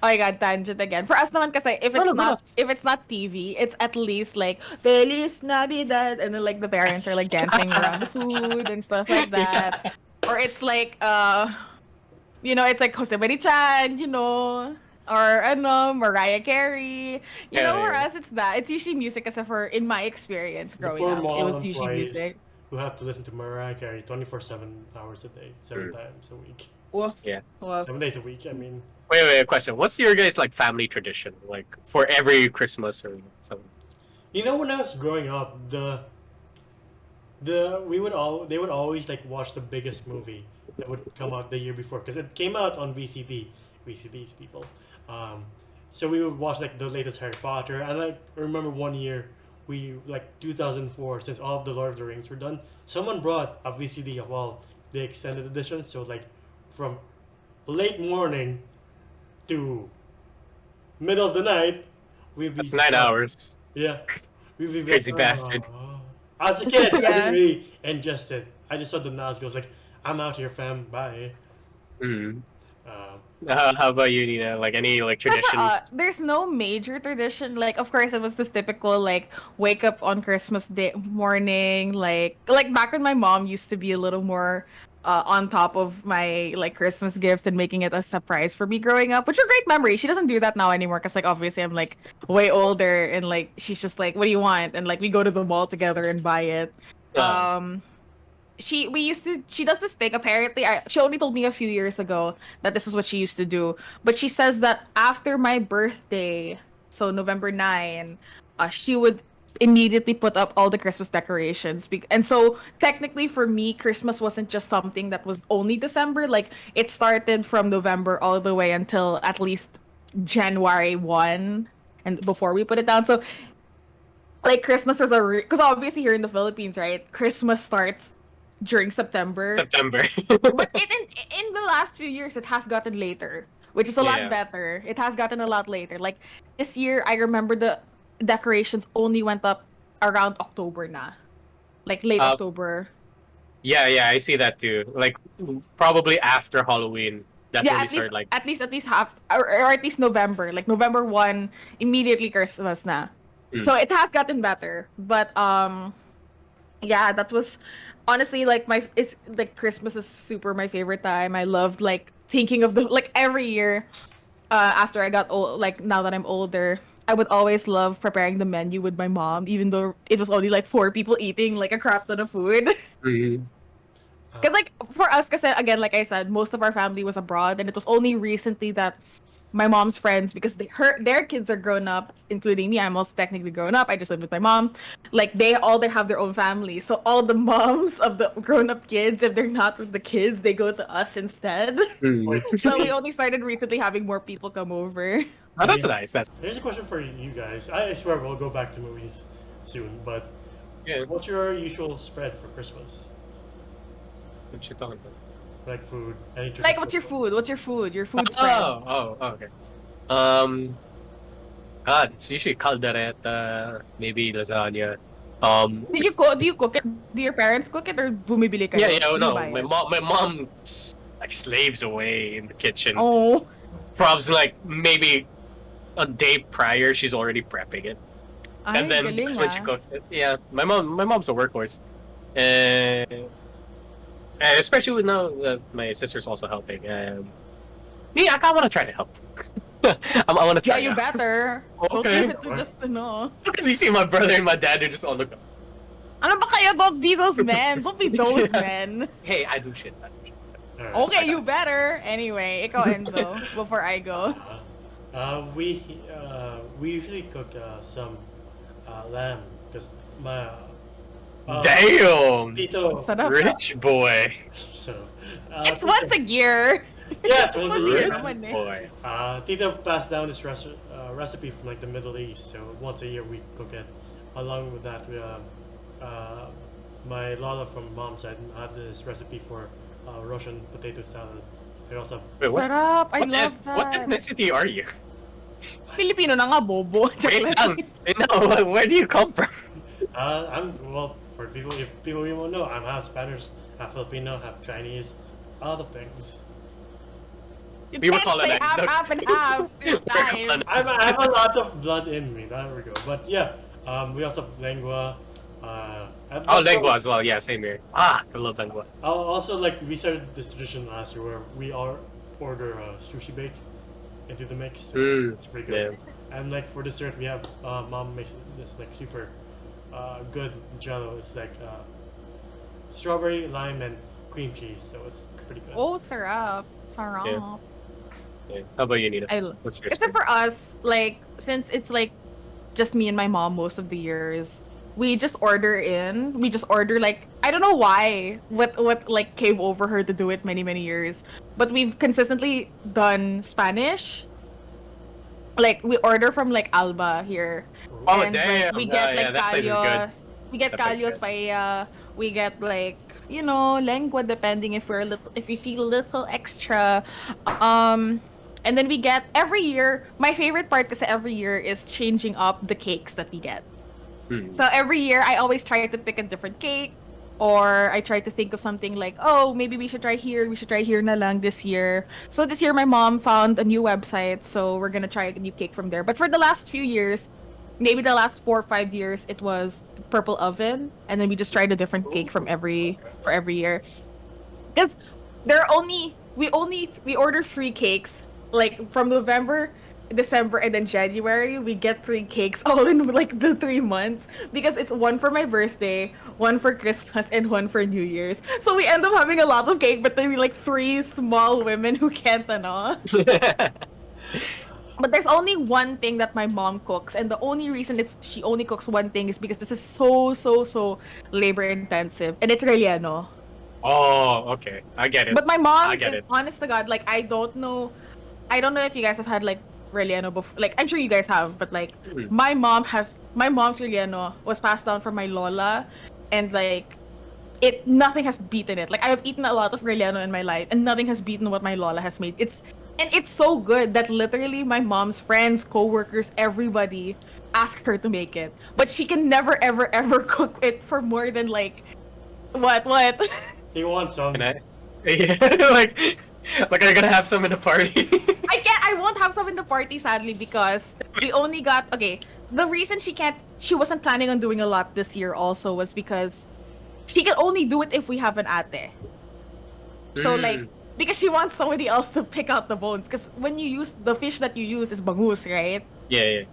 oh my god, tangent again. For us naman kasi, if it's not TV, it's at least like, Feliz Navidad, and then like the parents are like dancing around the food and stuff like that. Or it's like, it's like Jose Marichan, or Mariah Carey. For us, it's that. It's usually music kasi in my experience growing poor up, it mall was usually employees music. who have to listen to Mariah Carey 24/7 hours a day, 7 times a week, Yeah. 7 days a week. I mean, Wait, a question. What's your guys' like family tradition, like for every Christmas or something? when I was growing up, they would always like watch the biggest movie that would come out the year before because it came out on VCD. VCDs, people. so we would watch like the latest Harry Potter, and I remember one year we like 2004, since all of the Lord of the Rings were done, someone brought a VCD of all the extended editions. So like from late morning to middle of the night, we'd be That's 9 hours. yeah, we'd be Crazy like, bastard. "Oh." As a kid, I Yeah. didn't really ingest it. I just saw the Nazgûls like, I'm out here, fam. Bye. Mm. Uh, How about you, Nina? Like any like So for traditions? there's no major tradition. Like, of course, it was this typical like wake up on Christmas day morning. Like back when my mom used to be a little more on top of my like Christmas gifts and making it a surprise for me growing up, which are great memories. She doesn't do that now anymore because like obviously I'm like way older and like she's just like, what do you want? And like we go to the mall together and buy it. Uh, She does this thing apparently. She only told me a few years ago that this is what she used to do, but she says that after my birthday, so November 9, she would immediately put up all the Christmas decorations. And so technically for me, Christmas wasn't just something that was only December. Like it started from November all the way until at least January 1 and before we put it down. So like Christmas was because obviously here in the Philippines, right? Christmas starts during September. September. But in the last few years, it has gotten later, which is a lot Yeah. better. It has gotten a lot later. Like this year, I remember the decorations only went up around October na, like late October. Yeah, I see that too. Like probably after Halloween. That's Yeah, when we at least start like at least half or at least November, like November 1, immediately Christmas na. So it has gotten better, but yeah, that was honestly like it's like Christmas is super my favorite time. I loved like thinking of the like every year after I got old, like now that I'm older, I would always love preparing the menu with my mom, even though it was only like 4 people eating like a crap ton of food. Mhm. Because like for us, because again, like I said, most of our family was abroad, and it was only recently that my mom's friends, because their kids are grown up, including me. I'm also technically grown up. I just live with my mom. Like they have their own families, so all the moms of the grown up kids, if they're not with the kids, they go to us instead. So we only started recently having more people come over. Oh, that's nice. That's Here's a question for you guys. I swear we'll go back to movies soon, but yeah. what's your usual spread for Christmas? What you talking about? Like food, any Like, traditional what's your food? What's your food? Your food Oh, spread. okay. Um, God, it's usually caldereta, maybe lasagna. Did you cook? Do you cook it? Do your parents cook it or bumibili kayo? Yeah, Do you no, buy my it? mom like slaves away in the kitchen. Oh, Probs like maybe a day prior, she's already prepping it, and then galing, that's when she ah. cooks it. Yeah, my mom's a workhorse, and especially with now that my sister's also helping. Me, I kind of want to try to help. I want to Yeah, try. you better. Don't Okay. leave it to just Because you see my brother and my dad are just on the go. Ano ba kayo? Don't be those men. Don't be those men. Hey, I do shit. Alright. Okay, you better. Anyway, ikaw Enzo, before I go. We usually cook some lamb because my Damn! Tito. Sarap. Rich boy. So It's Tito- once a year. Yeah, it's once a once a year. year Rich naman eh. boy. Tito passed down this recipe from like the Middle East, so once a year we cook it. Along with that, my Lala from mom's side had this recipe for Russian potato salad. We also Wait, what? Sarap. I love What that. ethnicity are you? Filipino na nga, bobo. Wait lang. No, where do you come from? I'm well for people. If people you won't know, I'm half Spanish, half Filipino, half Chinese, a lot of things. You We were can't say colonized, half and half. This time. I have a lot of blood in me. There we go. But yeah, we also have lengua. Oh, lengua as well. Yeah, same here. I love lengua. Also, like we started this tradition last year where we all order sushi bake into the mix. So it's pretty good. Yeah. And like for dessert, we have mom makes this like super good jello. It's like strawberry, lime, and cream cheese. So it's pretty good. Oh, sarap. Sarap. Yeah. Yeah. How about you, Nina? What's your Except spread? for us, like, since it's like just me and my mom most of the years, we just order in. We just order like I don't know why what like came over her to do it many years, but we've consistently done Spanish. Like we order from like Alba here, Oh and like damn! we get Yeah, like that place is good. Calyos, we get That place is Calyos good. paella, we get like lengua depending if we're a little if we feel a little extra, um, and then we get every year. My favorite part is every year is changing up the cakes that we get. Hmm. So every year I always try to pick a different cake, or I try to think of something like, oh, maybe we should try here, we should try here na lang this year. So this year my mom found a new website, so we're gonna try a new cake from there. But for the last few years, maybe the last 4 or 5 years, it was Purple Oven, and then we just tried a different cake from every Okay. for every year. Because there are we order 3 cakes like from November, December, and then January. We get 3 cakes all in like the 3 months because it's one for my birthday, one for Christmas, and one for New Year's. So we end up having a lot of cake, but then we like 3 small women who can't But there's only one thing that my mom cooks, and the only reason it's she only cooks one thing is because this is so labor intensive, and it's relleno. Oh, okay. I get it. But my I mom's get is it. honest to God, like I don't know if you guys have had like relleno before. Like I'm sure you guys have, but like Hmm. my mom's relleno was passed down from my lola, and like it nothing has beaten it. Like I have eaten a lot of relleno in my life, and nothing has beaten what my lola has made. It's so good that literally my mom's friends, coworkers, everybody ask her to make it, but she can never ever cook it for more than like what. He wants some. Can I? Yeah, like are you gonna have some in the party? I won't have some in the party sadly because we only got okay. The reason she wasn't planning on doing a lot this year also was because she can only do it if we have an ate. So like Mm. because she wants somebody else to pick out the bones because when you use the fish that you use is bangus, right? Yeah, yeah.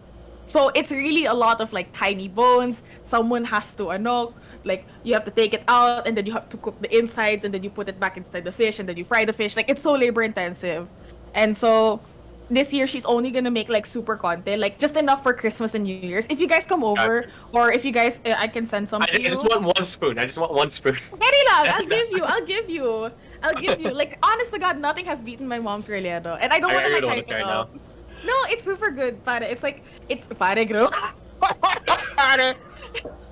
So it's really a lot of like tiny bones. Someone has to like you have to take it out and then you have to cook the insides and then you put it back inside the fish and then you fry the fish. Like it's so labor intensive. And so this year she's only gonna make like super content, like just enough for Christmas and New Year's. If you guys come over or if you guys I can send some to I you. just want one spoon. I just want one spoon. Very lang, That's I'll enough. give you. I'll give you. I'll give you. Like honest to God, nothing has beaten my mom's relleno. And I don't I want to really like wanna hype it try now. up. No, it's super good, pare. It's like it's pare, bro. Pare.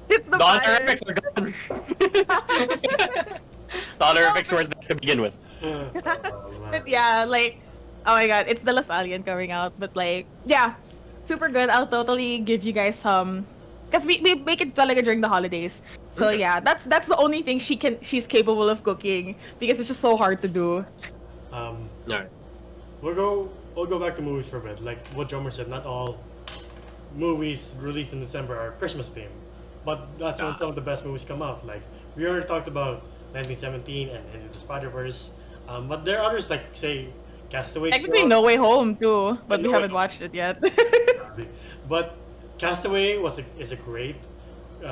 It's the Dollar pare. effects are gone. Dollar effects were there to begin with. Oh, But man. yeah, like oh my god, it's the Lasallian coming out. But like yeah, super good. I'll totally give you guys some because we make it talaga during the holidays. So Okay. yeah, that's the only thing she's capable of cooking because it's just so hard to do. Alright. We'll go back to movies for a bit. Like what Jomer said, not all movies released in December are Christmas themed, but that's when Ah. some of the best movies come out. Like we already talked about 1917 and Into the Spider Verse, but there are others like say Castaway. Technically, No Way Home too, but No we Way haven't Home. watched it yet. But Castaway is a great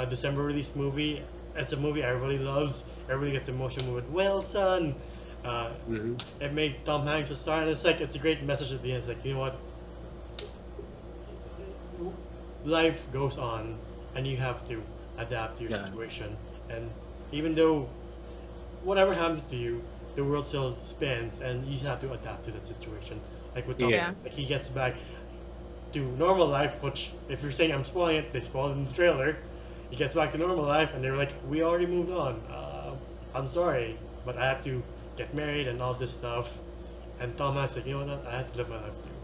December release movie. It's a movie everybody loves. Everybody gets emotional with "Well, son." Mhm. It made Tom Hanks a star, and it's a great message at the end. It's like, you know what, life goes on, and you have to adapt to your Yeah. situation. And even though whatever happens to you, the world still spins, and you just have to adapt to that situation. Like with Tom Yeah. Hanks, like he gets back to normal life, which if you're saying I'm spoiling it, they spoiled it in the trailer. He gets back to normal life, and they're like, "We already moved on. I'm sorry, but I have to get married and all this stuff." And Tom Hanks like, "You know what? I have to live my life too."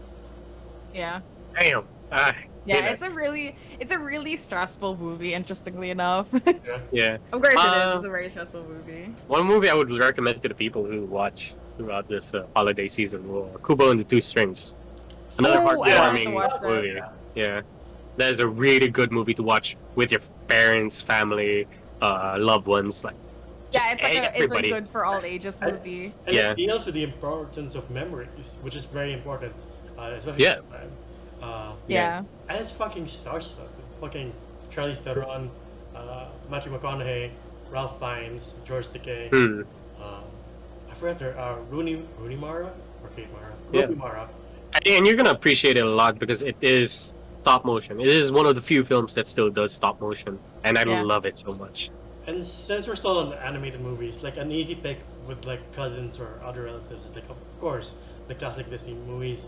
Yeah. Damn. Ah, Yeah, hate it's a really stressful movie, interestingly enough. Yeah. Yeah. Of course it is. Uh, It's a very stressful movie. One movie I would recommend to the people who watch throughout this holiday season will Kubo and the Two Strings. Another Oh, I wanted to heartwarming watch that. movie. Yeah. That is a really good movie to watch with your parents, family, loved ones. Like, just Yeah, it's like it's a everybody. good for all ages I- movie. And Yeah. it deals with the importance of memories, which is very important, especially Yeah. for them. Uh, Yeah. and it's fucking star-studded. Fucking Charlize Theron, Matthew McConaughey, Ralph Fiennes, George Takei. Hmm. I forgot their Rooney Mara or Kate Mara. Yeah. Rooney Mara. And you're gonna appreciate it a lot because it is stop motion. It is one of the few films that still does stop motion, and I Yeah. love it so much. And since we're still on animated movies, like an easy pick with like cousins or other relatives is like of course the classic Disney movies,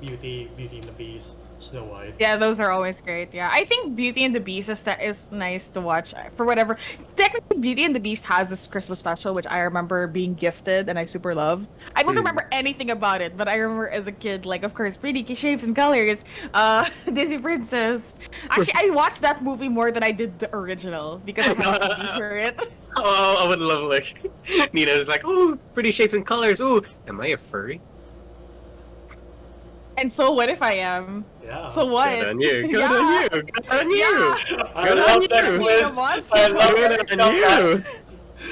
Beauty and the Beast, Snow White. Yeah, those are always great. Yeah, I think Beauty and the Beast is nice to watch for whatever. Technically, Beauty and the Beast has this Christmas special, which I remember being gifted and I super love. I don't remember anything about it, but I remember as a kid, like, of course, pretty shapes and colors, Disney Princess. Actually, I watched that movie more than I did the original because I had a CD for it. Oh, I would love like Nina's like, ooh, pretty shapes and colors. Ooh, am I a furry? And so what if I am? Yeah. So what? Good on you. Good Yeah. on you. Good on you. Yeah. I Good love on that you. quiz. Monster. I love Good it. on you.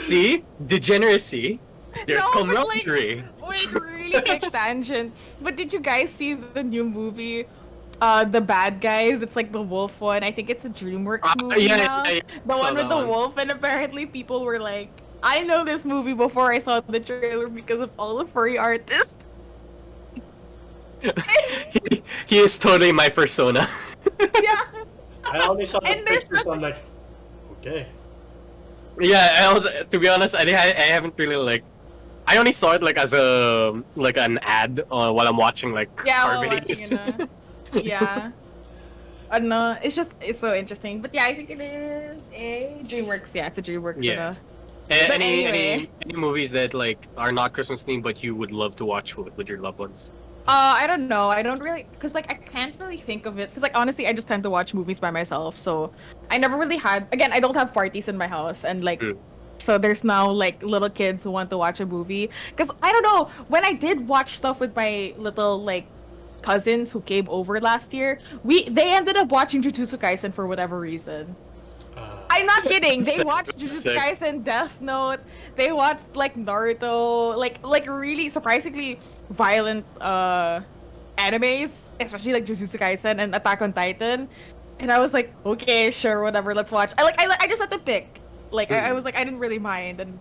See, degeneracy. There's No, but, like, camaraderie. Wait, really big tangent. But did you guys see the new movie? The Bad Guys. It's like the wolf one. I think it's a DreamWorks movie now. Yeah, The saw one with that the one. wolf, and apparently people were like, I know this movie before I saw the trailer because of all the furry artists. He is totally my persona. Yeah. I only saw the And there's pictures, so I'm like, okay. Yeah, I was, to be honest, I haven't really like. I only saw it like as a like an ad while I'm watching like Yeah, car while videos. watching it, yeah. I don't know. It's so interesting. But yeah, I think it is a DreamWorks. Yeah, it's a DreamWorks. Yeah. But Any anyway. any movies that like are not Christmas themed but you would love to watch with your loved ones? I don't know. I don't really, cause like I can't really think of it. Cause like honestly, I just tend to watch movies by myself. So I never really had. Again, I don't have parties in my house, and like, so there's now like little kids who want to watch a movie. Cause I don't know. When I did watch stuff with my little like cousins who came over last year, they ended up watching Jujutsu Kaisen for whatever reason. I'm not kidding. They watched Jujutsu Sick. Kaisen, Death Note. They watched like Naruto, like really surprisingly violent animes, especially like Jujutsu Kaisen and Attack on Titan. And I was like, okay, sure, whatever, let's watch. I just had to pick. Like I was like, I didn't really mind, and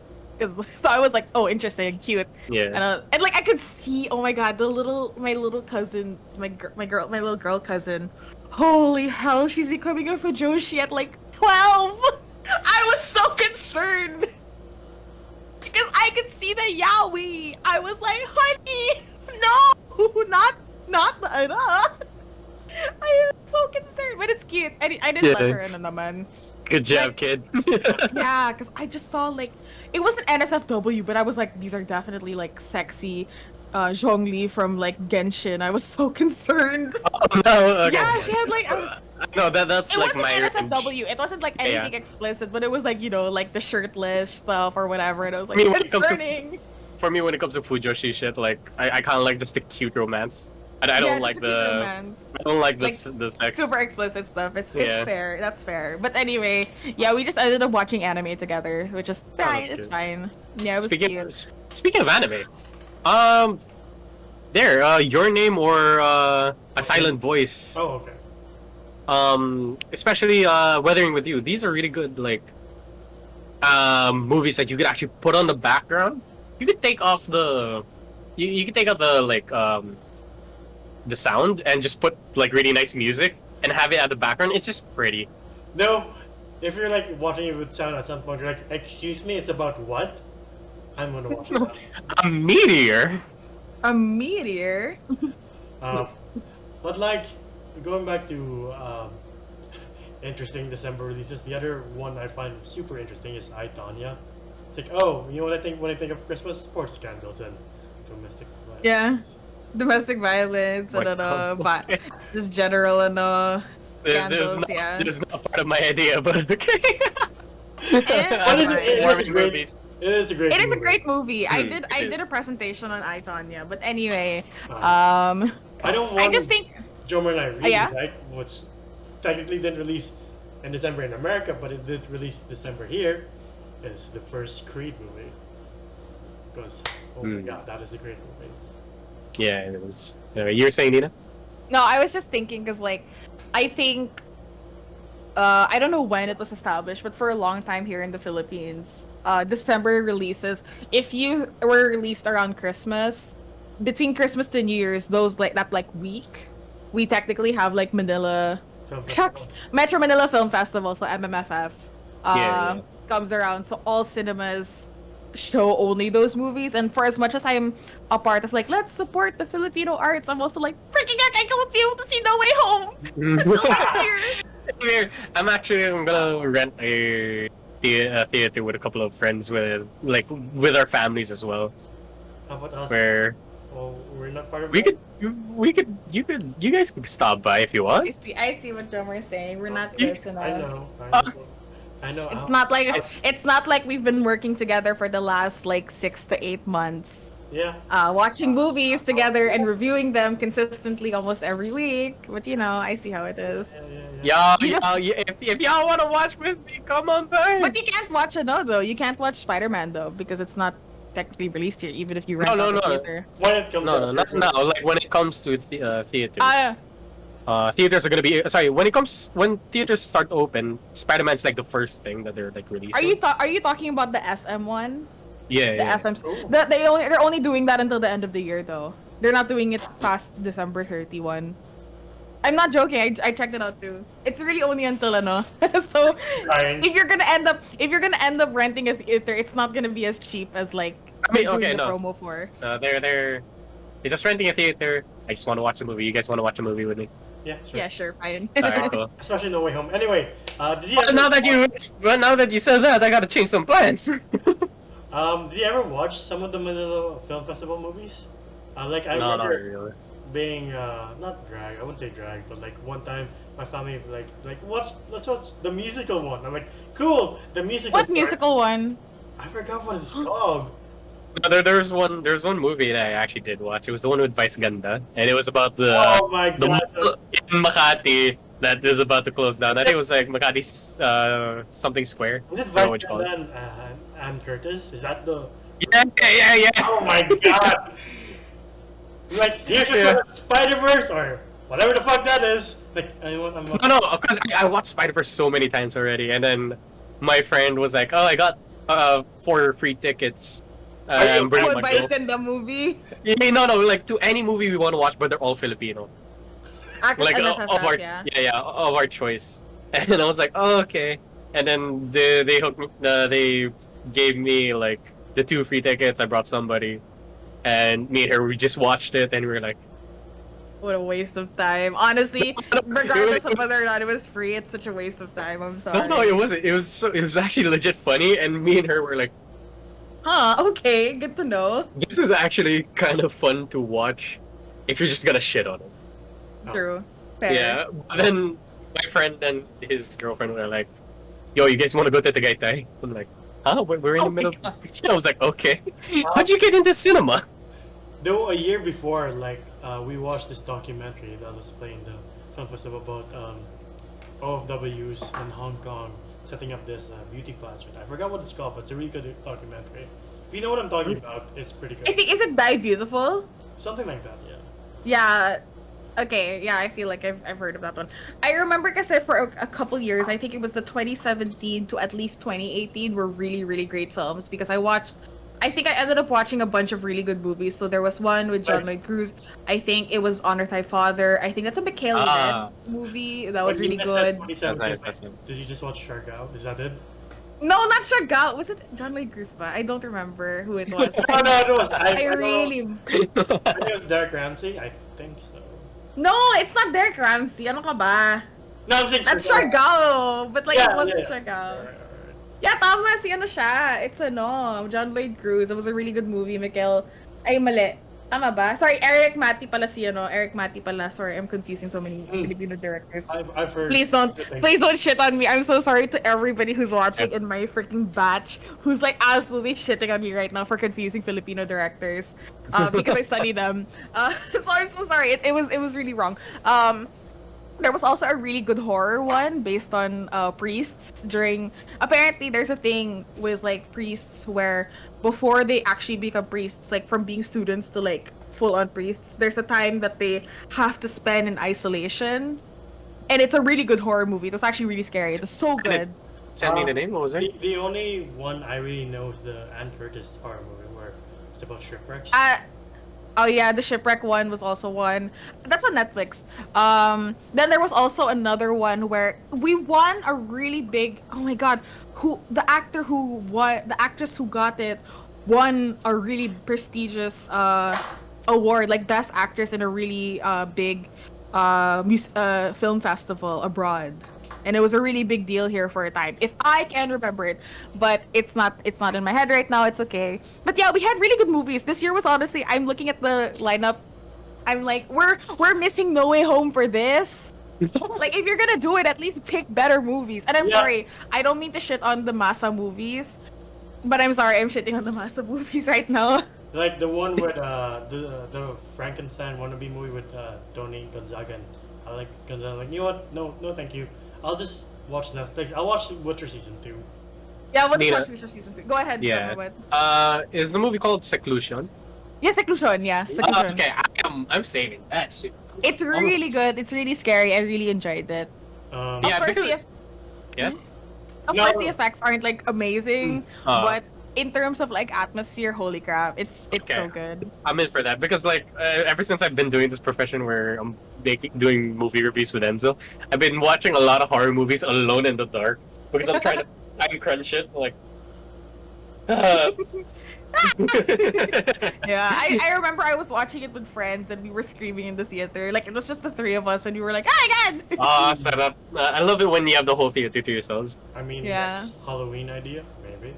so I was like, oh, interesting, cute. Yeah. And like I could see, oh my god, my little cousin, my little girl cousin. Holy hell, she's becoming a fujoshi at like 12. I was so concerned because I could see the yaoi. I was like, honey, no, not the I am so concerned, but it's cute. I didn't let her in naman. Good job, Like, kid. Yeah, because I just saw like it wasn't NSFW, but I was like, these are definitely like sexy Zhongli from like Genshin. I was so concerned. Oh, no, okay. Yeah, she had like No, that's it like wasn't my NSFW. It wasn't like Yeah. anything explicit, but it was like, you know, like the shirtless stuff or whatever. And I was like, I mean, when it comes to- concerning. For me when it comes to fujoshi shit, like I kind of like just the cute romance. I don't Yeah, like just a cute the romance. I don't like the Like, the sex. Super explicit stuff. It's Yeah. fair. That's fair. But anyway, yeah, we just ended up watching anime together, which is fine. that's It's good. fine. Yeah, it was cute. Speaking of anime, Your Name or A Silent Voice. Oh, okay. Especially Weathering with You. These are really good, like movies that you could actually put on the background. You could take off the, you could take out the like the sound and just put like really nice music and have it at the background. It's just pretty. No, if you're like watching it with sound at some point, you're like, excuse me, it's about what? I'm gonna watch it. A meteor. A meteor. But like going back to interesting December releases, the other one I find super interesting is I, Tonya. It's like, oh, you know what I think when I think of Christmas? Sports scandals and domestic violence. Yeah. Domestic violence and just general and scandals. Yeah. There's not part of my idea, but okay. It's But fine. it is a Warming great, movies. it is a great It is a movie. great movie. I Hmm, did it is. a presentation on I, Tonya. But anyway, I don't want I just think Jomer and I really yeah? like, which technically didn't release in December in America, but it did release December here, is the first Creed movie. Because, oh my god, that is a great movie. Yeah, it was. You were saying, Nina? No, I was just thinking because, like, I think, I don't know when it was established, but for a long time here in the Philippines, December releases, if you were released around Christmas, between Christmas to New Year's, those like that like week, we technically have like Manila, Film shucks, festival. Metro Manila Film Festival, so MMFF, Yeah. comes around. So all cinemas show only those movies. And for as much as I'm a part of like, let's support the Filipino arts, I'm also like, freaking heck, I won't be able to see No Way Home until next year. I'm gonna rent a theater with a couple of friends with our families as well. How about us? Where Well, we're not part of we it. you guys could stop by if you want. I see what Jomer is saying. We're not You- close enough. I know. It's not like we've been working together for the last like 6 to 8 months. Yeah. Watching movies together and reviewing them consistently almost every week. But I see how it is. Yeah, You just- if y'all want to watch with me, come on by. But you can't watch though. You can't watch Spider-Man though because it's not technically released here, even if you rent No, out the no. theater. When it comes No, not now. Like when it comes to theaters. Theaters are gonna be when theaters start open. Spider-Man's like the first thing that they're like releasing. Are you talking about the SM one? Yeah, The yeah. SMs. They're only doing that until the end of the year though. They're not doing it past December 31. I'm not joking. I checked it out too. It's really only until so Fine. if you're gonna end up renting a theater, it's not gonna be as cheap as like I mean, they're doing okay, the no. promo for. They're just renting a theater. I just want to watch a movie. You guys want to watch a movie with me? Yeah, sure. Yeah, sure, fine. Alright, cool. Especially No Way Home. Anyway, did you Well, ever, now that you said that, I gotta change some plans. did you ever watch some of the Manila Film Festival movies? I no, not remember really. being not dragged. I wouldn't say dragged, but like one time my family let's watch the musical one. I'm like, cool, the musical. What part. musical one? I forgot what it's called. No, there's one movie that I actually did watch. It was the one with Vice Ganda, and it was about the Oh my god. mall in Makati that is about to close down. I think it was like Makati's something square. Is it I don't know Vice what you call it. Ganda and Ann Curtis? Is that the? Yeah. Oh my god! Like here's your Yeah. Spider-Verse or whatever the fuck that is. Like I'm No, because I watched Spider-Verse so many times already, and then my friend was like, "Oh, I got 4 free tickets." I'm bringing my Vice girls. in the movie? Yeah, no, like to any movie we want to watch, but they're all Filipino. Like of our of our choice. And I was like, oh, okay. And then they hooked me. They gave me like the 2 free tickets. I brought somebody, and me and her we just watched it, and we were like, What a waste of time. Honestly, regardless of whether or not it was free, it's such a waste of time. I'm sorry. no, it wasn't. It was actually legit funny, and me and her were like, Huh, okay, good to know. this is actually kind of fun to watch if you're just gonna shit on it. Oh. True. Fair. Yeah. But then my friend and his girlfriend were like, "Yo, you guys want to go to Tagaytay?" I'm like, "Huh? We're in the Oh my middle." God. I was like, "Okay." How'd you get into cinema? Though a year before, we watched this documentary that was playing the film festival about OFWs in Hong Kong setting up this beauty pageant. I forgot what it's called, but it's a really good documentary. If you know what I'm talking about, it's pretty good. I think, is it Die Beautiful? Something like that, yeah. Yeah. Okay, yeah, I feel like I've heard of that one. I remember because for a couple years, I think it was the 2017 to at least 2018 were really, really great films because I think I ended up watching a bunch of really good movies. So there was one with John Lloyd Cruz. I think it was Honor Thy Father. I think that's a Mikhail Ah. movie. That was When really you said good. 2017, That's nice. Did you just watch Shark Out? Is that it? No, not Chagall. Was it John Lloyd Cruz ba? I don't remember who it was. Oh no, it was. I really... I think it was Derek Ramsey. I think so. No, it's not Derek Ramsey. Ano ka ba? No, I'm saying That's Shark Chagall. But like, Yeah, it wasn't yeah. Chagall. Alright. Yeah, tama si siya. It's John Lloyd Cruz. It was a really good movie, Mikhail. Ay, mali. Tama ba? Sorry, Eric Mati pala si Eric Mati pala. Sorry, I'm confusing so many Filipino directors. I've heard. Please don't shit on me. I'm so sorry to everybody who's watching in my freaking batch who's like absolutely shitting on me right now for confusing Filipino directors because I study them. So I'm so sorry. It was really wrong. There was also a really good horror one based on priests during. Apparently, there's a thing with like priests where before they actually become priests, like from being students to like full-on priests, there's a time that they have to spend in isolation. And it's a really good horror movie. It was actually really scary. It was so good. Send me the name. What was it? The only one I really know is the Ann Curtis horror movie where it's about shipwrecks. Oh yeah, the shipwreck one was also one. That's on Netflix. Then there was also another one where we won a really big. Oh my god, the actress who got it won a really prestigious award, like Best Actress in a really big film festival abroad. And it was a really big deal here for a time, if I can remember it. But it's not in my head right now. It's okay. But yeah, we had really good movies. This year was honestly, I'm looking at the lineup. I'm like, we're missing No Way Home for this. Like, if you're gonna do it, at least pick better movies. And I'm sorry, I don't mean to shit on the Masa movies, but I'm sorry, I'm shitting on the Masa movies right now. Like the one with the Frankenstein wannabe movie with Tony Gonzaga. And I like Gonzaga. Like, you know what? No, thank you. I'll just watch Netflix. I'll watch Witcher season 2. Yeah, let's Nina. watch Future Season 2. Go ahead. Yeah. What? Is the movie called Seclusion? Yeah, Seclusion. Yeah, Seclusion. Okay, I'm saving that shit. It's really good. It's really scary. I really enjoyed it. Um, Yeah, Of course, because- Yeah. Of No. course, the effects aren't like amazing, Uh. but in terms of like atmosphere, holy crap, it's Okay. so good. I'm in for that because like ever since I've been doing this profession where I'm doing movie reviews with Enzo, I've been watching a lot of horror movies alone in the dark because I'm trying to time crunch it. Like, Yeah, I remember I was watching it with friends and we were screaming in the theater. Like, it was just the three of us and we were like, oh my god! set up. I love it when you have the whole theater to yourselves. I mean, Yeah. that's Halloween idea, maybe.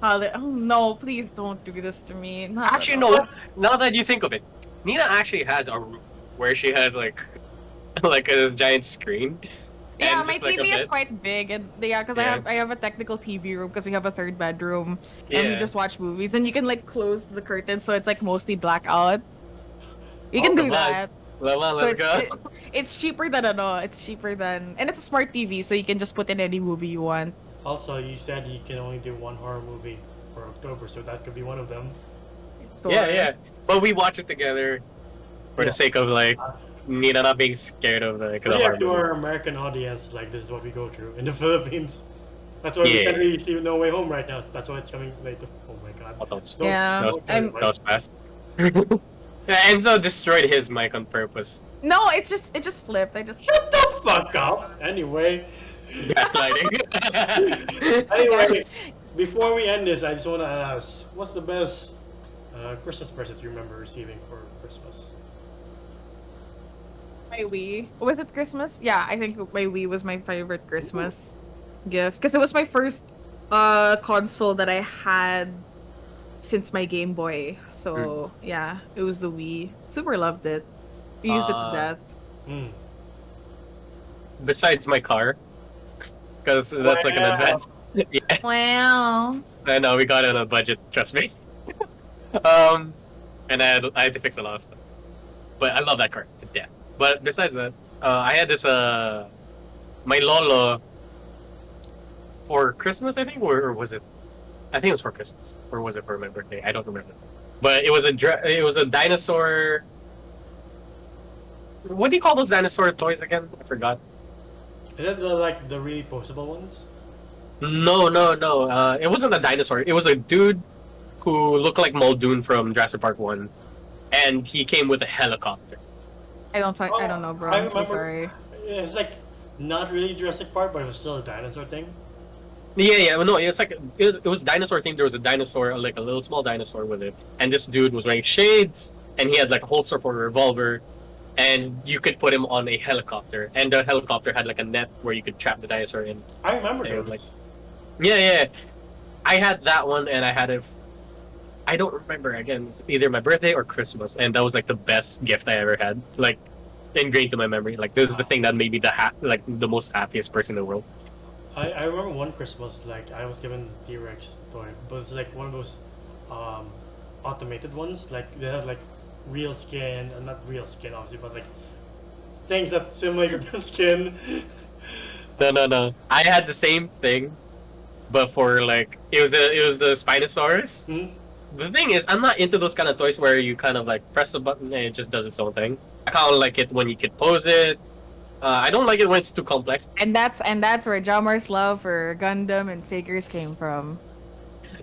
Oh no, please don't do this to me. Not at Actually, all. no. Now that you think of it, Nina actually has a room where she has like like this giant screen. Yeah, and my just, like, a TV is bed. quite big, and yeah, because Yeah. I have a technical TV room because we have a third bedroom, and we Yeah. just watch movies, and you can like close the curtains so it's like mostly blackout. You can do come on. that. Come on, So let's go. it's cheaper than it's cheaper than, and it's a smart TV, so you can just put in any movie you want. Also, you said you can only do one horror movie for October, so that could be one of them. Yeah. But we watch it together for Yeah. the sake of like Nina not being scared of like the Yeah, horror to movie. our American audience, like, this is what we go through in the Philippines. That's why we Yeah. can't really see No Way Home right now. That's why it's coming later. Oh my god. Oh, that was- Yeah, don't I'm- tell That was fast. Yeah, Enzo destroyed his mic on purpose. No, it just flipped. I just Shut the fuck up! Anyway. Gaslighting. Anyway, before we end this, I just want to ask, what's the best Christmas present you remember receiving for Christmas? my Wii. Was it Christmas? Yeah, I think my Wii was my favorite Christmas gift because it was my first console that I had since my Game Boy. So yeah, it was the Wii. Super loved it. We used it to death. Hmm. Besides my car, because that's like an Wow. advance. Yeah, Wow. I know we got it on a budget. Trust me. And I had to fix a lot of stuff, but I love that car to death. But besides that, I had this my lolo for Christmas, I think, or was it? I think it was for Christmas, or was it for my birthday? I don't remember. But it was a dinosaur. What do you call those dinosaur toys again? I forgot. Is that the really postable ones? No. It wasn't a dinosaur. It was a dude who looked like Muldoon from Jurassic Park 1, and he came with a helicopter. I don't know, bro. I I'm so remember- sorry. It's like not really Jurassic Park, but it was still a dinosaur thing. Yeah. No, it's like it was dinosaur themed. There was a dinosaur, like a little small dinosaur with it, and this dude was wearing shades, and he had like a holster for a revolver, and you could put him on a helicopter, and the helicopter had like a net where you could trap the dinosaur in. I remember They were those. Yeah. I had that one, and I had it. I don't remember again. It's either my birthday or Christmas, and that was like the best gift I ever had. Like ingrained to my memory. Like this is the thing that made me the most happiest person in the world. I remember one Christmas, like, I was given T-Rex toy, but it's like one of those automated ones. Like, they have like real skin, not real skin obviously, but like things that simulate the skin. No. I had the same thing, but for like it was the Spinosaurus. Hmm? The thing is, I'm not into those kind of toys where you kind of like press a button and it just does its own thing. I kind of like it when you can pose it. I don't like it when it's too complex. And that's where Jamar's love for Gundam and figures came from.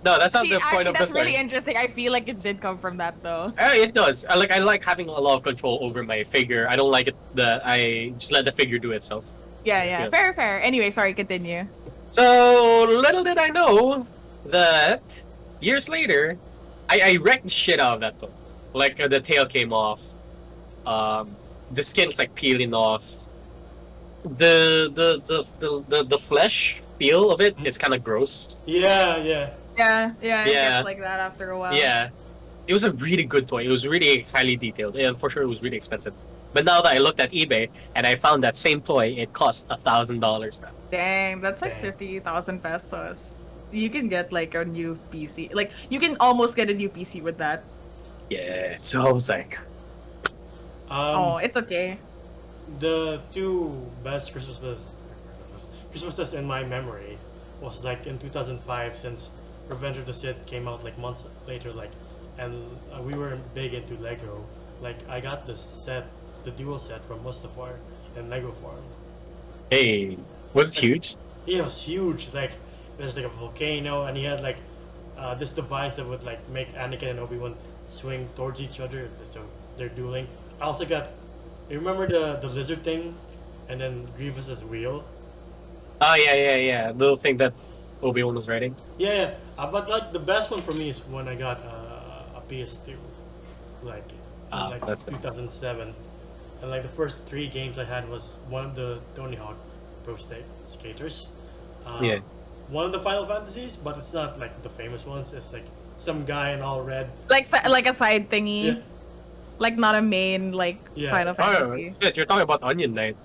No, that's not the point Actually, of the that's story. really interesting. I feel like it did come from that though. It does. I like having a lot of control over my figure. I don't like it that I just let the figure do itself. Yeah. Yeah. Fair. Anyway, sorry, continue. So little did I know that years later, I wrecked the shit out of that toy. Like the tail came off. The skin's like peeling off. The flesh feel of it is kind of gross. Yeah. Yeah, it Yeah. gets like that after a while. Yeah, it was a really good toy. It was really highly detailed, and for sure it was really expensive. But now that I looked at eBay and I found that same toy, it cost $1,000 now. Dang, that's like Dang. 50,000 pesos. You can get like a new PC. Like you can almost get a new PC with that. Yeah, so I was like, Oh, it's okay. The two best Christmases in my memory was like in 2005, since Revenge of the Sith came out like months later, like, and we were big into Lego. Like I got the set, the dual set from Mustafar in Lego form. hey, was it huge? It was huge. Like there's like a volcano, and he had like this device that would like make Anakin and Obi-Wan swing towards each other, so they're dueling. I also got. You remember the lizard thing, and then Grievous's wheel. Oh yeah. The little thing that Obi-Wan was riding. Yeah. But like the best one for me is when I got a PS2, like in Ah, like that's nice. 2007, and like the first 3 games I had was one of the Tony Hawk Pro Skaters, Yeah. one of the Final Fantasies, but it's not like the famous ones. It's like some guy in all red. Like a side thingy. Yeah. Like not a main like Yeah. Final Oh, Fantasy. shit, you're talking about Onion Knight.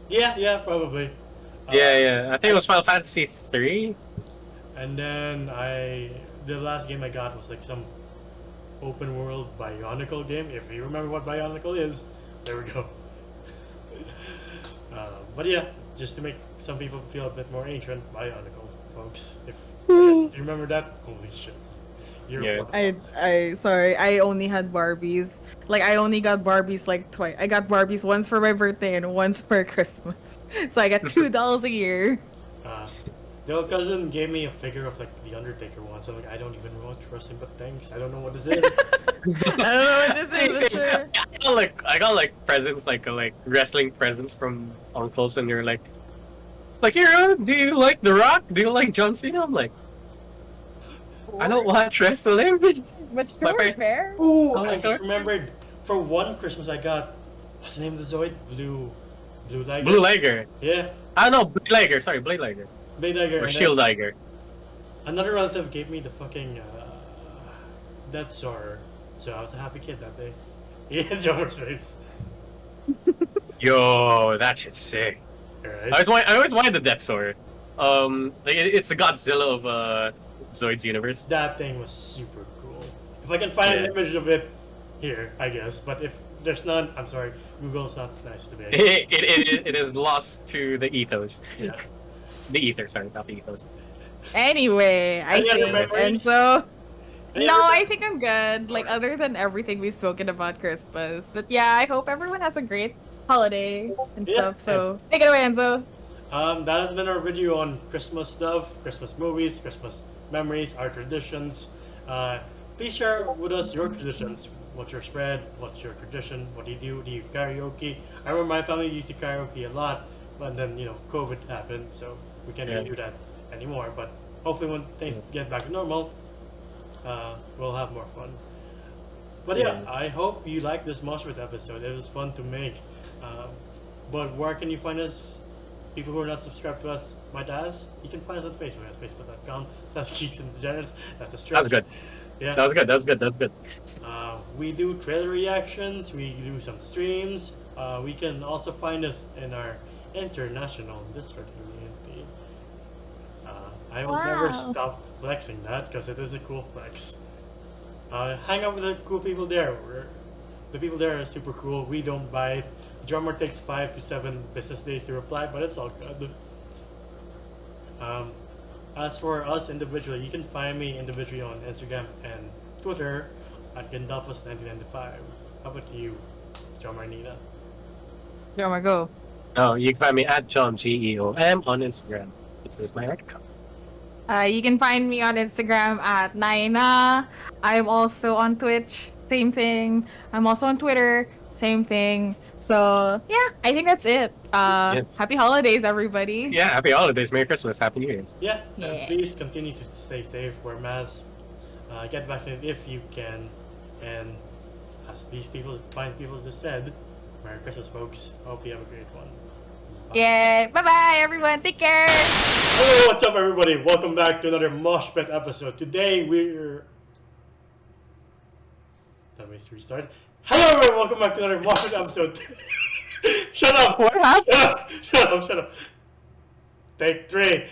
Yeah, probably. Yeah. I think it was Final Fantasy 3. And then the last game I got was like some open world Bionicle game. If you remember what Bionicle is, there we go. But yeah, just to make some people feel a bit more ancient, Bionicle, folks. If you remember that, holy shit. You're Yeah. one of us. I sorry, I only had Barbies. Like I only got Barbies like twice. I got Barbies once for my birthday and once for Christmas. So I got $2 a year. The old cousin gave me a figure of like the Undertaker once. I'm like, I don't even watch wrestling, but thanks. I don't know what this is. I don't know what this is. but sure. I got like presents, like wrestling presents from uncles, and you're like here, do you like The Rock? Do you like John Cena? I'm like, I don't watch wrestling. But My sure, parents- fair. Ooh, Oh my I just God. remembered. For one Christmas, I got what's the name of the Zoid? Blue Liger. Blue Liger. Yeah, I know Blade Liger. Sorry, Blade Liger Blade Liger. or and Shield Liger. then another relative gave me the fucking Death Star, so I was a happy kid that day. Yeah, Jomer's face. Yo, that shit's sick. Alright. I always wanted the Death Sword. Like it's the Godzilla of Zoid's universe. That thing was super cool. If I can find an Yeah. image of it here, I guess. But if there's none, I'm sorry. Google's not nice to me. It is lost to the ethos. Yeah. The ether, sorry, not the ethos. Anyway, I Any other think, memories? and so Any no, other- I think I'm good. Like other than everything we've spoken about Christmas, but yeah, I hope everyone has a great holiday and Yeah. stuff. So take it away, Enzo. That has been our video on Christmas stuff, Christmas movies, Christmas memories, our traditions. Please share with us your traditions. What's your spread? What's your tradition? What do you do? Do you karaoke? I remember my family used to karaoke a lot, but then COVID happened, so we can't really do that anymore. But hopefully, when things get back to normal, we'll have more fun. But yeah, I hope you liked this Mosh Pit episode. It was fun to make. But where can you find us? People who are not subscribed to us might ask. You can find us on Facebook at facebook.com. That's Geeks and Degenerates. That's a stretch. That's good. Yeah. That was good. We do trailer reactions. We do some streams. We can also find us in our international Discord community. I will never Wow. stop flexing that because it is a cool flex. Hang out with the cool people there. The people there are super cool. We don't bite. Drummer takes 5 to 7 business days to reply, but it's all good. As for us individually, you can find me individually on Instagram and Twitter at Gandalfus1995. How about you, John Marnita? Yo, my go. Oh, you can find me at JohnGeom on Instagram. This is my art account. You can find me on Instagram at Naina. I'm also on Twitch, same thing. I'm also on Twitter, same thing. So yeah, I think that's it. Happy holidays, everybody. Yeah, happy holidays, Merry Christmas, Happy New Year's. Yeah, Yeah. and please continue to stay safe, wear masks. Get vaccinated if you can. And as these fine people just said, Merry Christmas, folks. Hope you have a great one. Bye. Yeah. Bye-bye, everyone. Take care. Hello, what's up, everybody? Welcome back to another Mosh Pit episode. Today we're... Let me restart. Hello, everyone. Welcome back to another Mosh Pit episode. Shut up! What happened? Shut up! Shut up! Take 3.